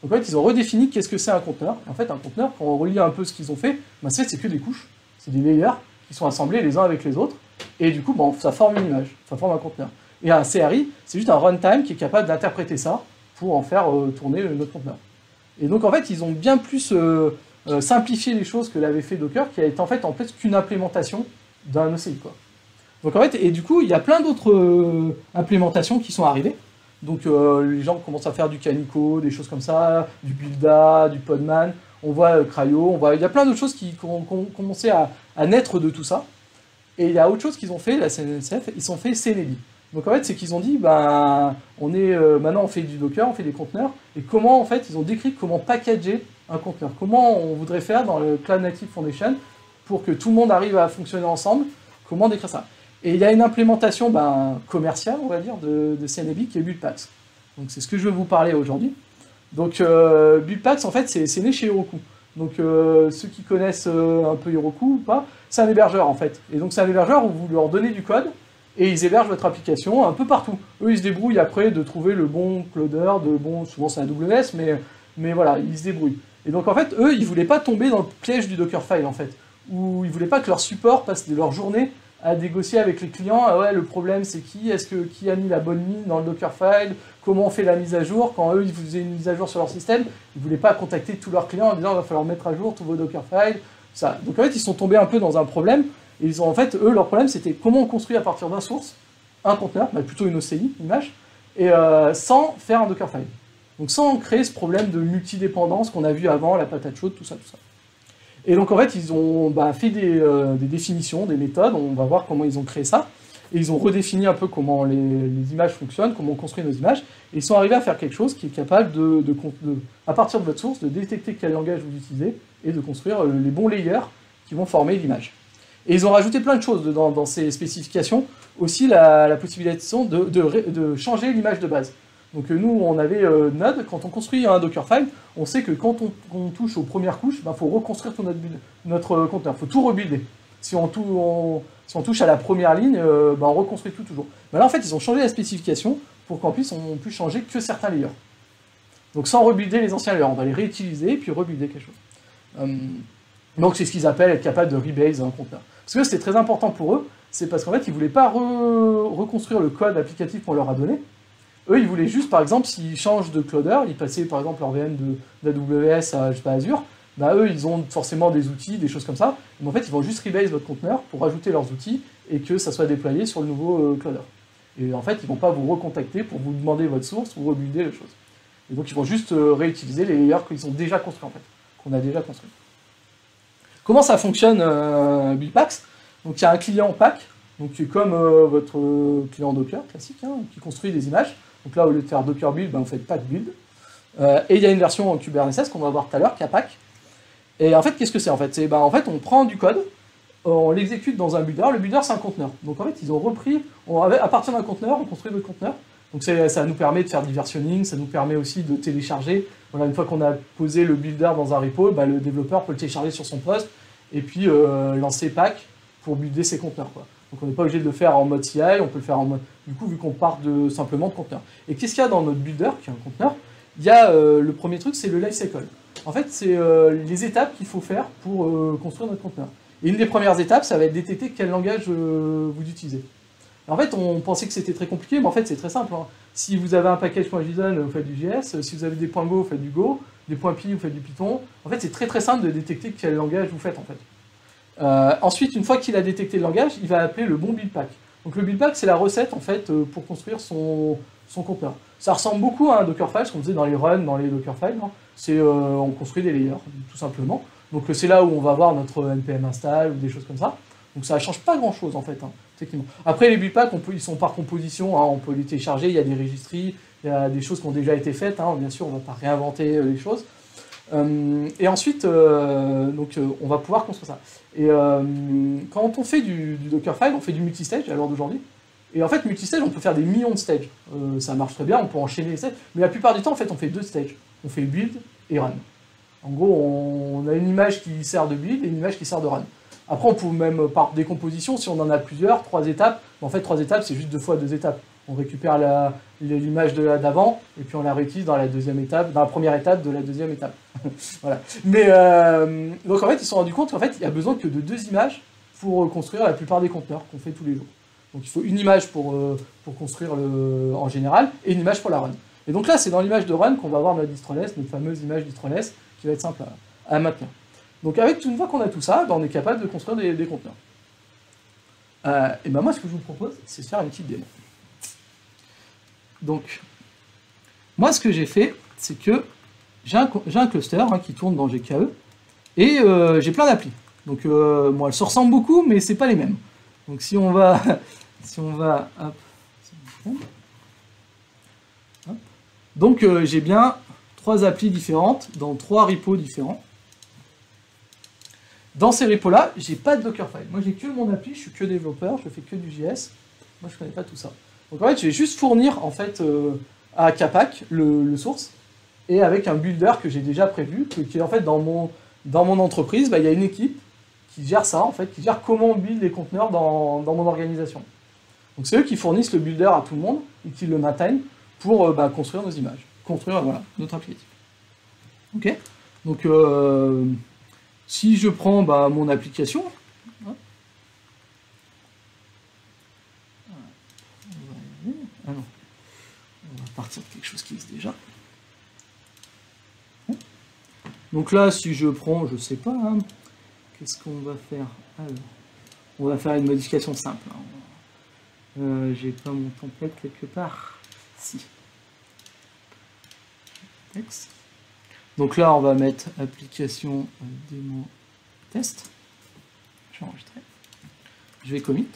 Donc en fait, ils ont redéfini qu'est-ce que c'est un conteneur. Et en fait, un conteneur, quand on relit un peu ce qu'ils ont fait, bah, c'est que des couches, c'est des layers qui sont assemblés les uns avec les autres, et du coup, bah, ça forme une image, ça forme un conteneur. Et un CRI, c'est juste un runtime qui est capable d'interpréter ça pour en faire tourner notre conteneur. Et donc en fait, ils ont bien plus simplifié les choses que l'avait fait Docker, qui a été en fait qu'une implémentation d'un OCI, quoi. Donc en fait, et du coup, il y a plein d'autres implémentations qui sont arrivées. Donc les gens commencent à faire du Canico, des choses comme ça, du Builda, du Podman, on voit Cryo, il y a plein d'autres choses qui ont commencé à naître de tout ça. Et il y a autre chose qu'ils ont fait, la SNCF, ils ont fait CNEBI. Donc en fait, c'est qu'ils ont dit, ben, maintenant on fait du Docker, on fait des conteneurs, et comment en fait, ils ont décrit comment packager un conteneur, comment on voudrait faire dans le Cloud Native Foundation pour que tout le monde arrive à fonctionner ensemble, comment décrire ça. Et il y a une implémentation commerciale, on va dire, de CNEBI qui est Buildpacks. Donc c'est ce que je vais vous parler aujourd'hui. Donc Buildpacks, en fait, c'est né chez Heroku. Donc ceux qui connaissent un peu Heroku ou pas, c'est un hébergeur en fait. Et donc c'est un hébergeur où vous leur donnez du code et ils hébergent votre application un peu partout. Eux, ils se débrouillent après de trouver le bon cloudeur, souvent c'est AWS, mais voilà, ils se débrouillent. Et donc en fait, eux, ils voulaient pas tomber dans le piège du Dockerfile en fait, où ils voulaient pas que leur support passe leur journée à négocier avec les clients. Ah ouais, le problème c'est qui a mis la bonne ligne dans le Dockerfile, comment on fait la mise à jour, quand eux ils faisaient une mise à jour sur leur système, ils voulaient pas contacter tous leurs clients en disant il va falloir mettre à jour tous vos Dockerfiles, ça. Donc en fait ils sont tombés un peu dans un problème, et ils ont en fait, eux leur problème c'était comment on construit à partir d'un source, un conteneur, plutôt une OCI, une image, et sans faire un Dockerfile. Donc sans créer ce problème de multidépendance qu'on a vu avant, la patate chaude, tout ça. Et donc en fait, ils ont fait des définitions, des méthodes, on va voir comment ils ont créé ça, et ils ont redéfini un peu comment les images fonctionnent, comment on construit nos images, et ils sont arrivés à faire quelque chose qui est capable à partir de votre source, de détecter quel langage vous utilisez, et de construire les bons layers qui vont former l'image. Et ils ont rajouté plein de choses dans ces spécifications, aussi la possibilité de changer l'image de base. Donc nous, on avait Node, quand on construit un Dockerfile, on sait que quand on touche aux premières couches, il faut reconstruire tout notre conteneur, il faut tout rebuilder. Si on touche à la première ligne, on reconstruit tout toujours. Mais là, en fait, ils ont changé la spécification pour qu'on puisse changer que certains layers. Donc sans rebuilder les anciens layers, on va les réutiliser et puis rebuilder quelque chose. Donc c'est ce qu'ils appellent être capable de rebase un conteneur. Parce que c'est très important pour eux, c'est parce qu'en fait, ils ne voulaient pas reconstruire le code applicatif qu'on leur a donné. Eux, ils voulaient juste, par exemple, s'ils changent de cloudeur, ils passaient par exemple leur VM d'AWS à, je sais pas, Azure, eux, ils ont forcément des outils, des choses comme ça, mais en fait, ils vont juste rebase votre conteneur pour rajouter leurs outils et que ça soit déployé sur le nouveau cloudeur. Et en fait, ils ne vont pas vous recontacter pour vous demander votre source ou rebuilder les choses. Et donc, ils vont juste réutiliser les layers qu'ils ont déjà construits, en fait, qu'on a déjà construits. Comment ça fonctionne Buildpacks? Donc, il y a un client pack, donc qui est comme votre client Docker classique, qui construit des images. Donc là, au lieu de faire Docker build, vous faites pack build. Et il y a une version en Kubernetes qu'on va voir tout à l'heure, qui a pack. Et en fait, qu'est-ce que c'est en fait? En fait, on prend du code, on l'exécute dans un builder. Le builder, c'est un conteneur. Donc en fait, ils ont repris, à partir d'un conteneur, on construit d'autres conteneurs. Donc ça nous permet de faire du versionning, ça nous permet aussi de télécharger. Voilà, une fois qu'on a posé le builder dans un repo, bah, le développeur peut le télécharger sur son poste et puis lancer pack pour builder ses conteneurs, quoi. Donc on n'est pas obligé de le faire en mode CI, on peut le faire en mode... Du coup, vu qu'on part simplement de conteneurs. Et qu'est-ce qu'il y a dans notre builder, qui est un conteneur? Il y a le premier truc, c'est le lifecycle. En fait, c'est les étapes qu'il faut faire pour construire notre conteneur. Et une des premières étapes, ça va être détecter quel langage vous utilisez. En fait, on pensait que c'était très compliqué, mais en fait, c'est très simple, hein. Si vous avez un package.json, vous faites du JS. Si vous avez des .go, vous faites du Go. Des .py, vous faites du Python. En fait, c'est très très simple de détecter quel langage vous faites, en fait. Ensuite, une fois qu'il a détecté le langage, il va appeler le bon build pack. Donc le build pack, c'est la recette, en fait, pour construire son conteneur. Ça ressemble beaucoup à un Dockerfile, ce qu'on faisait dans les runs, dans les Dockerfiles, hein. C'est on construit des layers, tout simplement. Donc c'est là où on va voir notre npm install ou des choses comme ça. Donc ça ne change pas grand-chose, en fait, hein, techniquement. Après, les build packs, ils sont par composition, hein, on peut les télécharger, il y a des registries, il y a des choses qui ont déjà été faites, hein, bien sûr, on ne va pas réinventer les choses. Et ensuite, on va pouvoir construire ça. Et quand on fait du Dockerfile, on fait du multistage à l'heure d'aujourd'hui. Et en fait, multistage, on peut faire des millions de stages. Ça marche très bien, on peut enchaîner les stages. Mais la plupart du temps, en fait, on fait 2 stages. On fait build et run. En gros, on a une image qui sert de build et une image qui sert de run. Après, on peut même, par décomposition, si on en a plusieurs, 3 étapes. En fait, 3 étapes, c'est juste 2 fois 2 étapes. On récupère l'image d'avant, et puis on la réutilise dans la deuxième étape, dans la première étape de la deuxième étape. Voilà. Mais, donc en fait, ils se sont rendus compte qu'en fait, il n'y a besoin que de 2 images pour construire la plupart des conteneurs qu'on fait tous les jours. Donc il faut une image pour construire en général, et une image pour la run. Et donc là, c'est dans l'image de run qu'on va avoir notre distroless, notre fameuse image distroless, qui va être simple à maintenir. Donc une fois qu'on a tout ça, ben, on est capable de construire des conteneurs. Et ben moi, ce que je vous propose, c'est de faire une petite démo. Donc, moi, ce que j'ai fait, c'est que j'ai un cluster, hein, qui tourne dans GKE, et j'ai plein d'applis. Donc, bon, elles se ressemblent beaucoup, mais c'est pas les mêmes. Donc, si on va, hop. Donc, j'ai bien 3 applis différentes dans 3 repos différents. Dans ces repos-là, j'ai pas de Dockerfile. Moi, j'ai que mon appli, je suis que développeur, je fais que du JS. Moi, je connais pas tout ça. Donc, en fait, je vais juste fournir, en fait, à Capac le source, et avec un builder que j'ai déjà prévu, qui est en fait dans mon entreprise, bah, il y a une équipe qui gère ça, en fait, qui gère comment on build les conteneurs dans mon organisation. Donc, c'est eux qui fournissent le builder à tout le monde, et qui le maintiennent pour construire nos images, construire, voilà, notre applicatif. Ok. Donc, si je prends mon application, on va partir de quelque chose qui existe déjà. Donc là, si je prends, je sais pas, hein, qu'est-ce qu'on va faire? Alors, on va faire une modification simple. J'ai pas mon template quelque part. Si. Texte. Donc là, on va mettre application démo test. Je vais enregistrer. Je vais commit.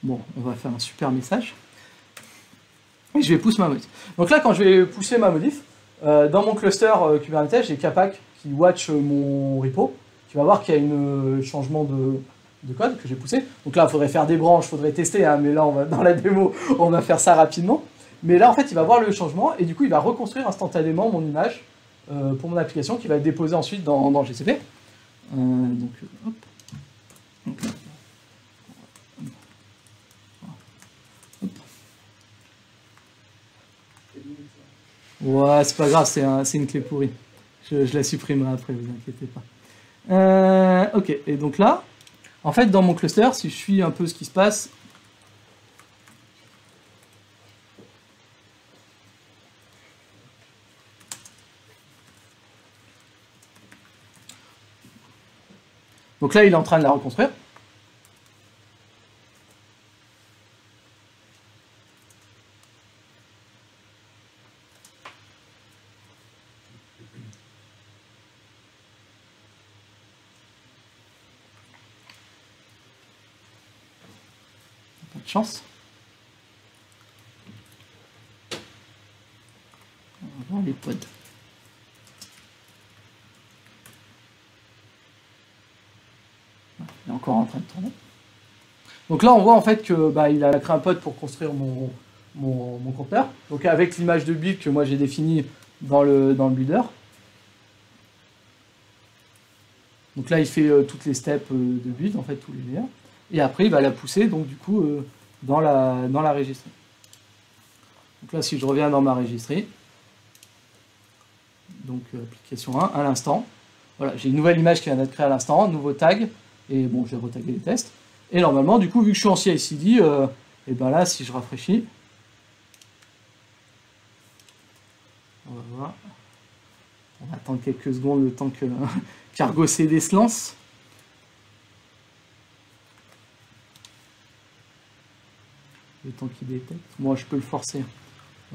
Bon, on va faire un super message. Et je vais pousser ma modif. Donc là, quand je vais pousser ma modif, dans mon cluster Kubernetes, j'ai Capac qui watch mon repo, qui va voir qu'il y a un changement de code que j'ai poussé. Donc là, il faudrait faire des branches, il faudrait tester, hein, mais là, dans la démo, on va faire ça rapidement. Mais là, en fait, il va voir le changement, et du coup, il va reconstruire instantanément mon image pour mon application, qui va être déposée ensuite dans GCP. Donc, hop. Donc, là. Hop. Ouais, c'est pas grave, c'est une clé pourrie. Je la supprimerai après, vous inquiétez pas. Ok, et donc là, en fait, dans mon cluster, si je suis un peu ce qui se passe, donc là, il est en train de la reconstruire. Pas de chance. On va voir les pods. encore en train de tourner. Donc là, on voit en fait que bah, il a créé un pod pour construire mon conteneur. Donc avec l'image de build que moi j'ai définie dans le builder. Donc là, il fait toutes les steps de build, en fait, tous les layers. Et après, il va la pousser, donc du coup, dans la registry. Donc là, si je reviens dans ma registry, donc application 1, à l'instant, voilà, j'ai une nouvelle image qui vient d'être créée à l'instant, nouveau tag, et bon, je vais retaguer les tests. Et normalement, du coup, vu que je suis en CI/CD, et ben là, si je rafraîchis, on va voir, on va attendre quelques secondes le temps que qu'Argo CD se lance. Le temps qu'il détecte. Moi, je peux le forcer.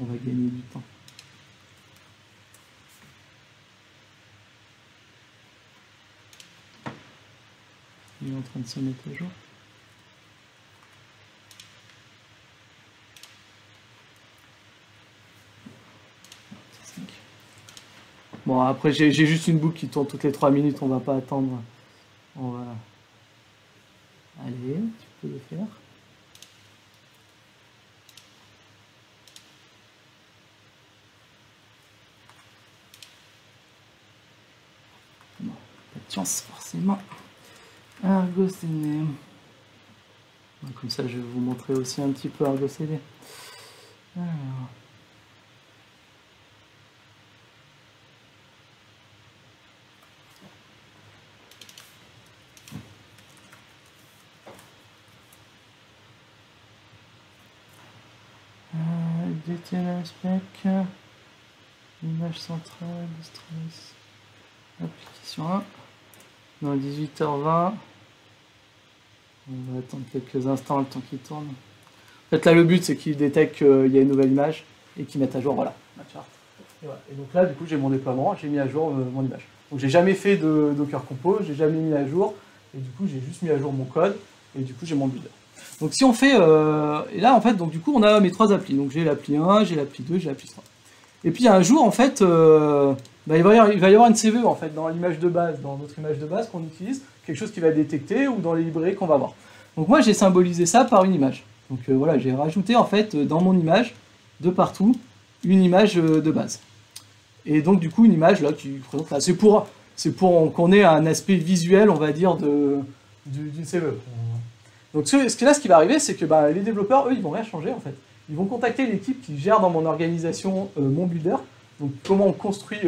On va gagner du temps. Il est en train de se mettre à jour. Bon, après, j'ai juste une boucle qui tourne toutes les 3 minutes. On va pas attendre. On va... Allez, tu peux le faire. Bon, pas de chance, forcément. Argo CD. Comme ça, je vais vous montrer aussi un petit peu Argo CD. Alors... DTL spec, image centrale, stress, application 1, dans 18h20, on va attendre quelques instants le temps qu'il tourne. En fait là le but c'est qu'il détecte qu'il y a une nouvelle image et qu'il mette à jour voilà, ma charte. Et, voilà. Et donc là du coup j'ai mon déploiement, j'ai mis à jour mon image. Donc j'ai jamais fait de Docker Compose, j'ai jamais mis à jour, et du coup j'ai juste mis à jour mon code, et du coup j'ai mon builder. Donc si on fait, et là en fait, donc du coup on a mes 3 applis, donc j'ai l'appli 1, j'ai l'appli 2, j'ai l'appli 3. Et puis un jour en fait, bah, il va y avoir une CVE en fait dans l'image de base, dans notre image de base qu'on utilise, quelque chose qui va détecter ou dans les librairies qu'on va voir. Donc moi j'ai symbolisé ça par une image. Donc voilà, j'ai rajouté en fait dans mon image, de partout, une image de base. Et donc du coup une image là qui présente là, c'est pour qu'on ait un aspect visuel on va dire d'une CVE. Donc ce qui va arriver, c'est que bah, les développeurs, eux, ils vont rien changer en fait. Ils vont contacter l'équipe qui gère dans mon organisation mon builder, donc comment on construit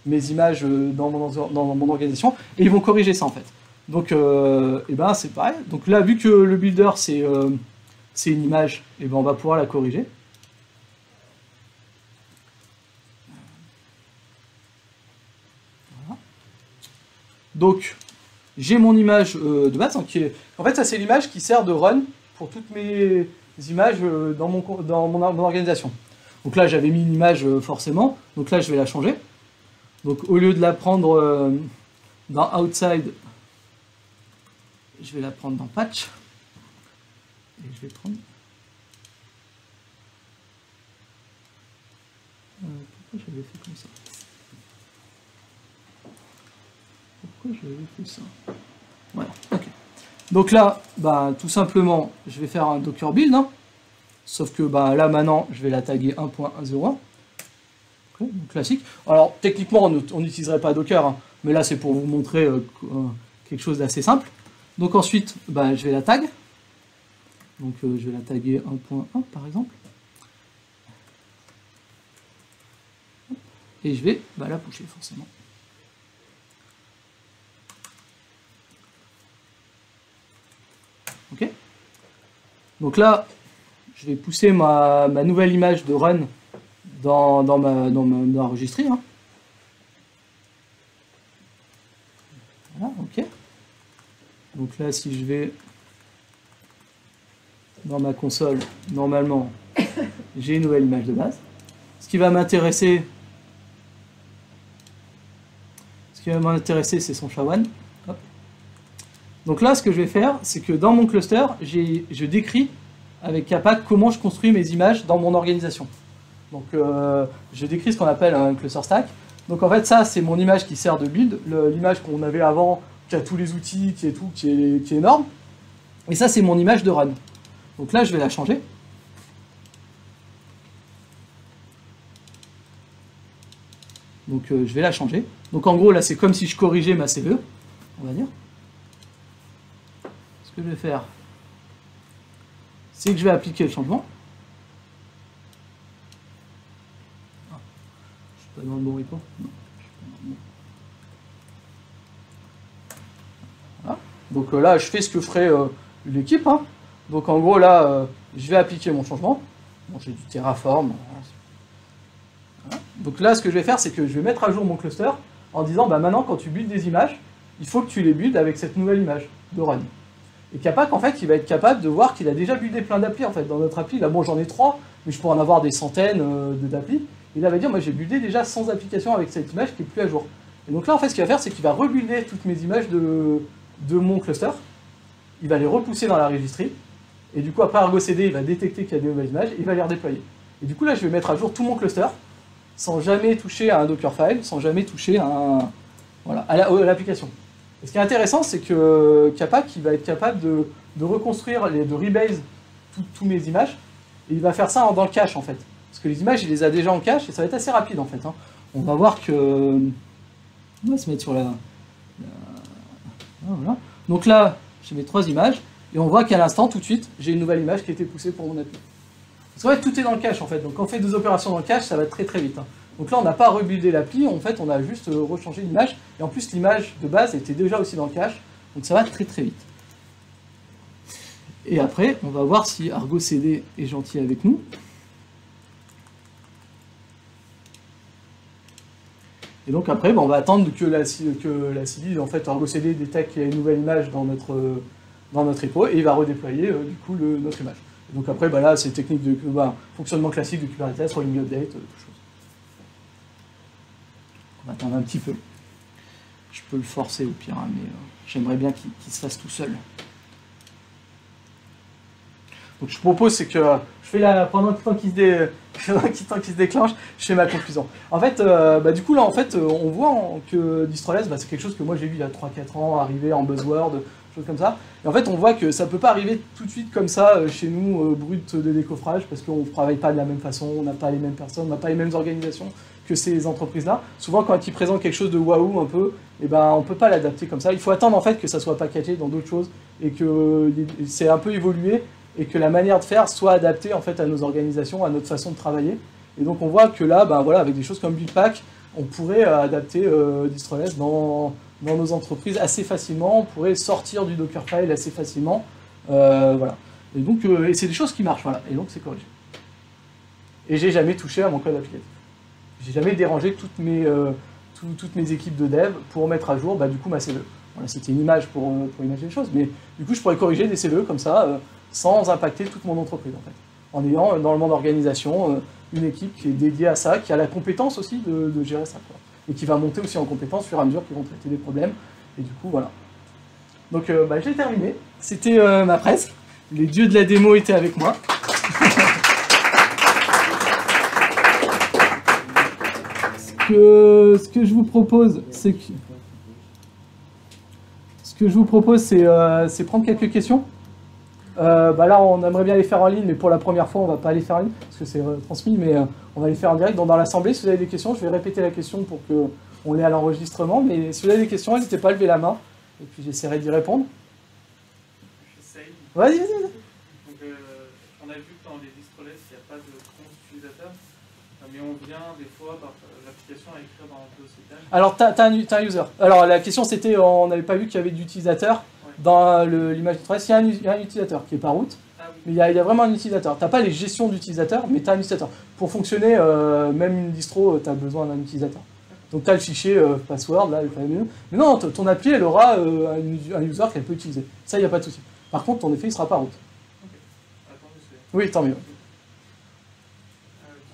mes images dans mon organisation, et ils vont corriger ça en fait. Donc et ben, c'est pareil. Donc là, vu que le builder c'est une image, et ben, on va pouvoir la corriger. Voilà. Donc j'ai mon image de base, qui est... en fait ça c'est l'image qui sert de run pour toutes mes images dans mon organisation. Donc là j'avais mis une image forcément, donc là je vais la changer. Donc au lieu de la prendre dans outside, je vais la prendre dans patch. Et je vais prendre... pourquoi j'avais fait comme ça? Pourquoi j'avais fait ça? Voilà, ok. Donc là, bah, tout simplement, je vais faire un Docker build, hein. Sauf que bah, là maintenant, je vais la taguer 1.101. Okay, donc classique. Alors techniquement, on n'utiliserait pas Docker, hein, mais là c'est pour vous montrer quelque chose d'assez simple. Donc ensuite, bah, je vais la tag. Donc je vais la taguer 1.1 par exemple. Et je vais bah, la pusher forcément. Ok. Donc là, je vais pousser ma nouvelle image de run dans ma registry. Hein. Voilà, ok. Donc là, si je vais dans ma console, normalement, j'ai une nouvelle image de base. Ce qui va m'intéresser, c'est son SHA-1. Donc là, ce que je vais faire, c'est que dans mon cluster, je décris avec Capac comment je construis mes images dans mon organisation. Donc je décris ce qu'on appelle un cluster stack. Donc en fait, ça, c'est mon image qui sert de build. L'image qu'on avait avant, qui a tous les outils, qui est énorme. Et ça, c'est mon image de run. Donc là, je vais la changer. Donc je vais la changer. Donc en gros, là, c'est comme si je corrigeais ma CVE, on va dire. Ce que je vais faire, c'est que je vais appliquer le changement. Ah, je suis pas dans le bon repo. Non, je suis pas dans le bon. Voilà. Donc là, je fais ce que ferait l'équipe. Hein. Donc en gros, là, je vais appliquer mon changement. Bon, j'ai du Terraform. Voilà. Donc là, ce que je vais faire, c'est que je vais mettre à jour mon cluster en disant, bah, maintenant, quand tu builds des images, il faut que tu les builds avec cette nouvelle image de run. Et Capac, en fait, il va être capable de voir qu'il a déjà buildé plein d'applis. En fait, dans notre appli, là, bon, j'en ai 3, mais je pourrais en avoir des centaines d'applis. Et là, il va dire, moi, j'ai buildé déjà 100 applications avec cette image qui est plus à jour. Et donc là, en fait, ce qu'il va faire, c'est qu'il va rebuilder toutes mes images de mon cluster. Il va les repousser dans la registry. Et du coup, après Argo CD, il va détecter qu'il y a des nouvelles images, et il va les redéployer. Et du coup, là, je vais mettre à jour tout mon cluster, sans jamais toucher à un Dockerfile, sans jamais toucher à, voilà, à l'application. Et ce qui est intéressant, c'est que Capac, il va être capable de reconstruire, de rebase toutes mes images, et il va faire ça dans le cache, en fait. Parce que les images, il les a déjà en cache, et ça va être assez rapide, en fait. Hein. On va voir que... On va se mettre sur la... Voilà. Donc là, j'ai mes 3 images, et on voit qu'à l'instant, tout de suite, j'ai une nouvelle image qui a été poussée pour mon appli. Parce qu'en fait, tout est dans le cache, en fait. Donc quand on fait des opérations dans le cache, ça va très très vite. Hein. Donc là, on n'a pas rebuildé l'appli, en fait, on a juste rechangé l'image. Et en plus, l'image de base était déjà aussi dans le cache. Donc ça va très très vite. Et après, on va voir si Argo CD est gentil avec nous. Et donc après, on va attendre que la CID, en fait, Argo CD détecte qu'il y a une nouvelle image dans notre repo, et il va redéployer du coup notre image. Et donc après, là, c'est technique de fonctionnement classique de Kubernetes, rolling update, tout chose. On va attendre un petit peu. Je peux le forcer au pire, hein, mais j'aimerais bien qu'il se fasse tout seul. Donc je propose, c'est que je fais pendant le temps qu'il se déclenche, je fais ma conclusion. En fait, du coup là, en fait, on voit que Distroless, c'est quelque chose que moi j'ai vu il y a 3-4 ans, arriver en buzzword, choses comme ça. Et en fait, on voit que ça peut pas arriver tout de suite comme ça chez nous, brut de décoffrage, parce qu'on ne travaille pas de la même façon, on n'a pas les mêmes personnes, on n'a pas les mêmes organisations que ces entreprises-là. Souvent, quand ils présentent quelque chose de waouh un peu, on peut pas l'adapter comme ça. Il faut attendre en fait que ça soit packagé dans d'autres choses et que c'est un peu évolué, et que la manière de faire soit adaptée en fait à nos organisations, à notre façon de travailler. Et donc on voit que là, voilà, avec des choses comme Buildpack, on pourrait adapter Distroless dans nos entreprises assez facilement, on pourrait sortir du Dockerfile assez facilement, voilà. Et donc c'est des choses qui marchent, voilà. Et donc c'est corrigé. Et j'ai jamais touché à mon code applicatif. J'ai jamais dérangé toutes mes équipes de dev pour mettre à jour du coup ma CVE. Voilà, c'était une image pour imaginer les choses, mais du coup je pourrais corriger des CVE comme ça, sans impacter toute mon entreprise en fait. En ayant dans le monde organisation une équipe qui est dédiée à ça, qui a la compétence aussi de gérer ça, quoi. Et qui va monter aussi en compétence au fur et à mesure qu'ils vont traiter des problèmes. Et du coup voilà. Donc j'ai terminé. C'était ma presse. Les dieux de la démo étaient avec moi. Ce que je vous propose, c'est prendre quelques questions. Là, on aimerait bien les faire en ligne, mais pour la première fois, on va pas les faire en ligne, parce que c'est transmis, mais on va les faire en direct. Donc, dans l'assemblée, si vous avez des questions, je vais répéter la question pour qu'on l'ait à l'enregistrement, mais si vous avez des questions, n'hésitez pas à lever la main, et puis j'essaierai d'y répondre. J'essaye. Vas-y. Donc, on a vu que dans les Distroless, il n'y a pas de compte utilisateur, mais on vient des fois par l'application à écrire dans l'OCTM. Alors, t'as un user. Alors, la question, c'était, on n'avait pas vu qu'il y avait d'utilisateur. Dans l'image de Distroless, il y a un utilisateur qui est par route, mais il y a vraiment un utilisateur. Tu n'as pas les gestions d'utilisateurs, mais tu as un utilisateur. Pour fonctionner, même une distro, tu as besoin d'un utilisateur. Donc tu as le fichier password, là, mais non, ton appli, elle aura un user qu'elle peut utiliser. Ça, il n'y a pas de souci. Par contre, ton effet, il ne sera pas route. Ok. Attends, oui, tant mieux.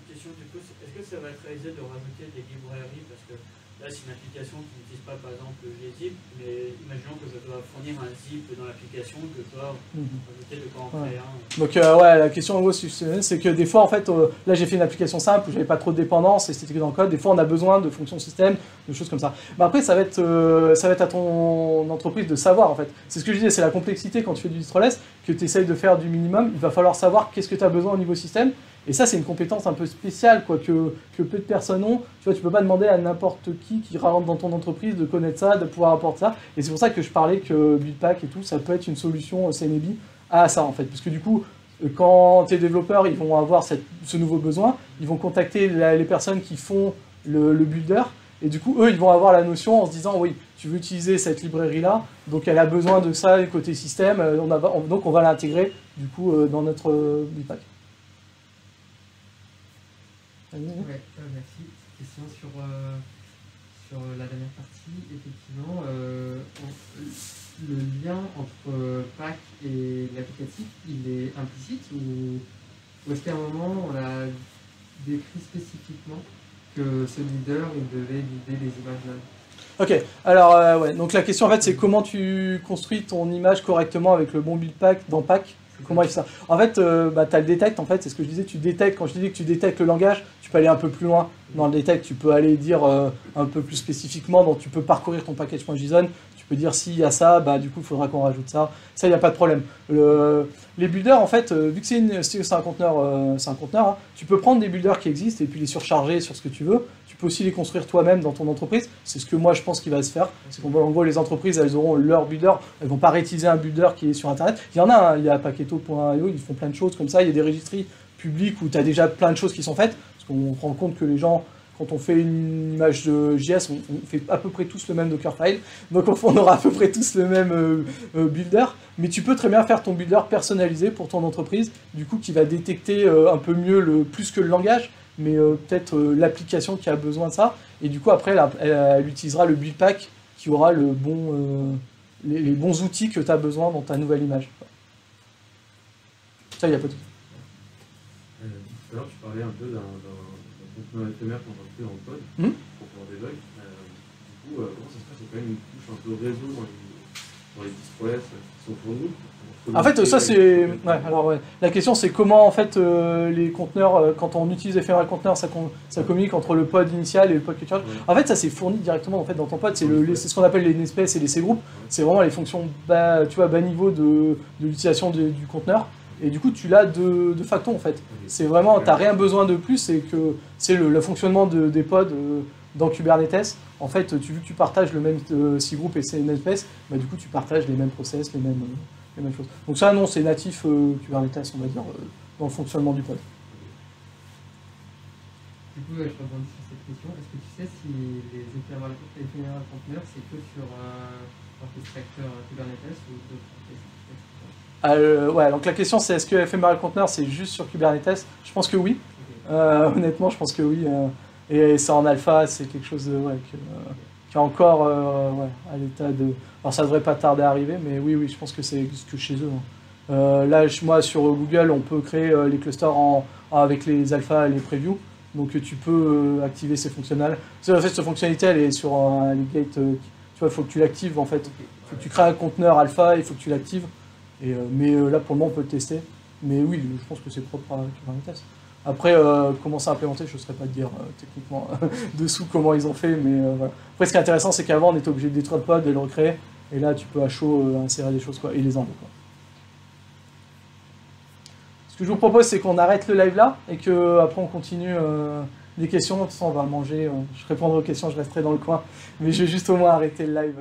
Petite question, du coup, est-ce que ça va être aisé de rajouter des librairies parce que là, c'est une application qui n'utilise pas, par exemple, le gzip, mais imaginons que je dois fournir un zip dans l'application, que je dois rajouter de quoi en créer un. Donc, ouais, la question en gros, c'est que des fois, en fait, là, j'ai fait une application simple où j'avais pas trop de dépendance et c'était que dans le code. Des fois, on a besoin de fonctions système, de choses comme ça. Mais après, ça va être à ton entreprise de savoir, en fait. C'est ce que je disais, c'est la complexité quand tu fais du distroless, que tu essayes de faire du minimum. Il va falloir savoir qu'est-ce que tu as besoin au niveau système. Et ça, c'est une compétence un peu spéciale, quoi, que peu de personnes ont. Tu vois, tu peux pas demander à n'importe qui rentre dans ton entreprise de connaître ça, de pouvoir apporter ça. Et c'est pour ça que je parlais que Buildpack et tout, ça peut être une solution CNAB à ça, en fait. Parce que du coup, quand tes développeurs, ils vont avoir ce nouveau besoin, ils vont contacter les personnes qui font le builder. Et du coup, eux, ils vont avoir la notion en se disant, oui, tu veux utiliser cette librairie-là, donc elle a besoin de ça côté système, donc on va l'intégrer, du coup, dans notre Buildpack. Ouais, merci. Question sur la dernière partie. Effectivement, le lien entre pack et l'applicatif, il est implicite ou est-ce qu'à un moment, on a décrit spécifiquement que ce leader, il devait guider les images là? Ok, alors ouais, donc la question en fait c'est comment tu construis ton image correctement avec le bon Buildpack dans Pack. Comment il fait ça? En fait, tu as le detect, en fait, c'est ce que je disais, tu détectes, quand je disais que tu détectes le langage, tu peux aller un peu plus loin dans le detect, tu peux aller dire un peu plus spécifiquement, donc tu peux parcourir ton package.json, tu peux dire s'il y a ça, bah du coup il faudra qu'on rajoute ça, il n'y a pas de problème. Les builders, en fait, vu que c'est un conteneur, hein, tu peux prendre des builders qui existent et puis les surcharger sur ce que tu veux. Tu peux aussi les construire toi-même dans ton entreprise. C'est ce que moi je pense qu'il va se faire. C'est qu'en gros les entreprises elles auront leur builder, elles vont pas réutiliser un builder qui est sur internet. Il y en a, hein, il y a Paketo.io, ils font plein de choses comme ça. Il y a des registries publiques où tu as déjà plein de choses qui sont faites. Parce qu'on se rend compte que les gens, quand on fait une image de JS, on fait à peu près tous le même Dockerfile. Donc on aura à peu près tous le même builder. Mais tu peux très bien faire ton builder personnalisé pour ton entreprise, du coup qui va détecter un peu mieux plus que le langage, mais peut-être l'application qui a besoin de ça. Et du coup après elle utilisera le Buildpack qui aura les bons outils que tu as besoin dans ta nouvelle image. Ça, il n'y a pas de... Tout à l'heure, tu parlais un peu d'un conteneur éphémère qu'on va créer dans le code pour pouvoir debug. Du coup, comment ça se passe? Il y a quand même une couche un peu réseau dans les distroless qui sont pour nous. En fait, ça c'est... Ouais, alors, ouais. La question c'est comment en fait les conteneurs, quand on utilise éphémère conteneur, ça communique entre le pod initial et le pod que tu charges. Ouais. En fait, ça c'est fourni directement en fait, dans ton pod, c'est ce qu'on appelle les namespaces et les cgroups. Ouais. C'est vraiment les fonctions bas niveau de l'utilisation du conteneur. Et du coup, tu l'as de facto en fait. C'est vraiment, tu n'as rien besoin de plus, c'est que c'est le fonctionnement des pods dans Kubernetes. En fait, vu que tu partages le même cgroup et c'est namespace, bah, du coup, tu partages les mêmes process, les mêmes choses. Donc ça, non, c'est natif Kubernetes, on va dire, dans le fonctionnement du pod. Du coup, je rebondis sur cette question. Est-ce que tu sais si les éphémères conteneurs, c'est que sur un orchestrateur Kubernetes ou d'autres orchestrateurs? Ouais, donc la question c'est est-ce que ephemeral container c'est juste sur Kubernetes? Je pense que oui. Okay. Honnêtement, je pense que oui. Et c'est en alpha, c'est quelque chose qui est encore à l'état de... Alors ça devrait pas tarder à arriver, mais oui, je pense que c'est que chez eux. Hein. Là, moi sur Google, on peut créer les clusters avec les alphas et les previews. Donc tu peux activer ces fonctionnalités. En fait, cette fonctionnalité, elle est sur les gates. Tu vois, il faut que tu l'actives en fait. Il faut que tu crées un conteneur alpha, il faut que tu l'actives. Mais là, pour le moment, on peut le tester. Mais oui, je pense que c'est propre à Kubernetes. Après, comment c'est implémenté, je ne saurais pas te dire techniquement dessous comment ils ont fait. Mais voilà. Après, ce qui est intéressant, c'est qu'avant, on était obligé de détruire le pod et le recréer. Et là, tu peux à chaud insérer des choses et les enlever. Ce que je vous propose, c'est qu'on arrête le live là et qu'après, on continue les questions. De toute façon, on va manger. Je répondrai aux questions, je resterai dans le coin. Mais je vais juste au moins arrêter le live.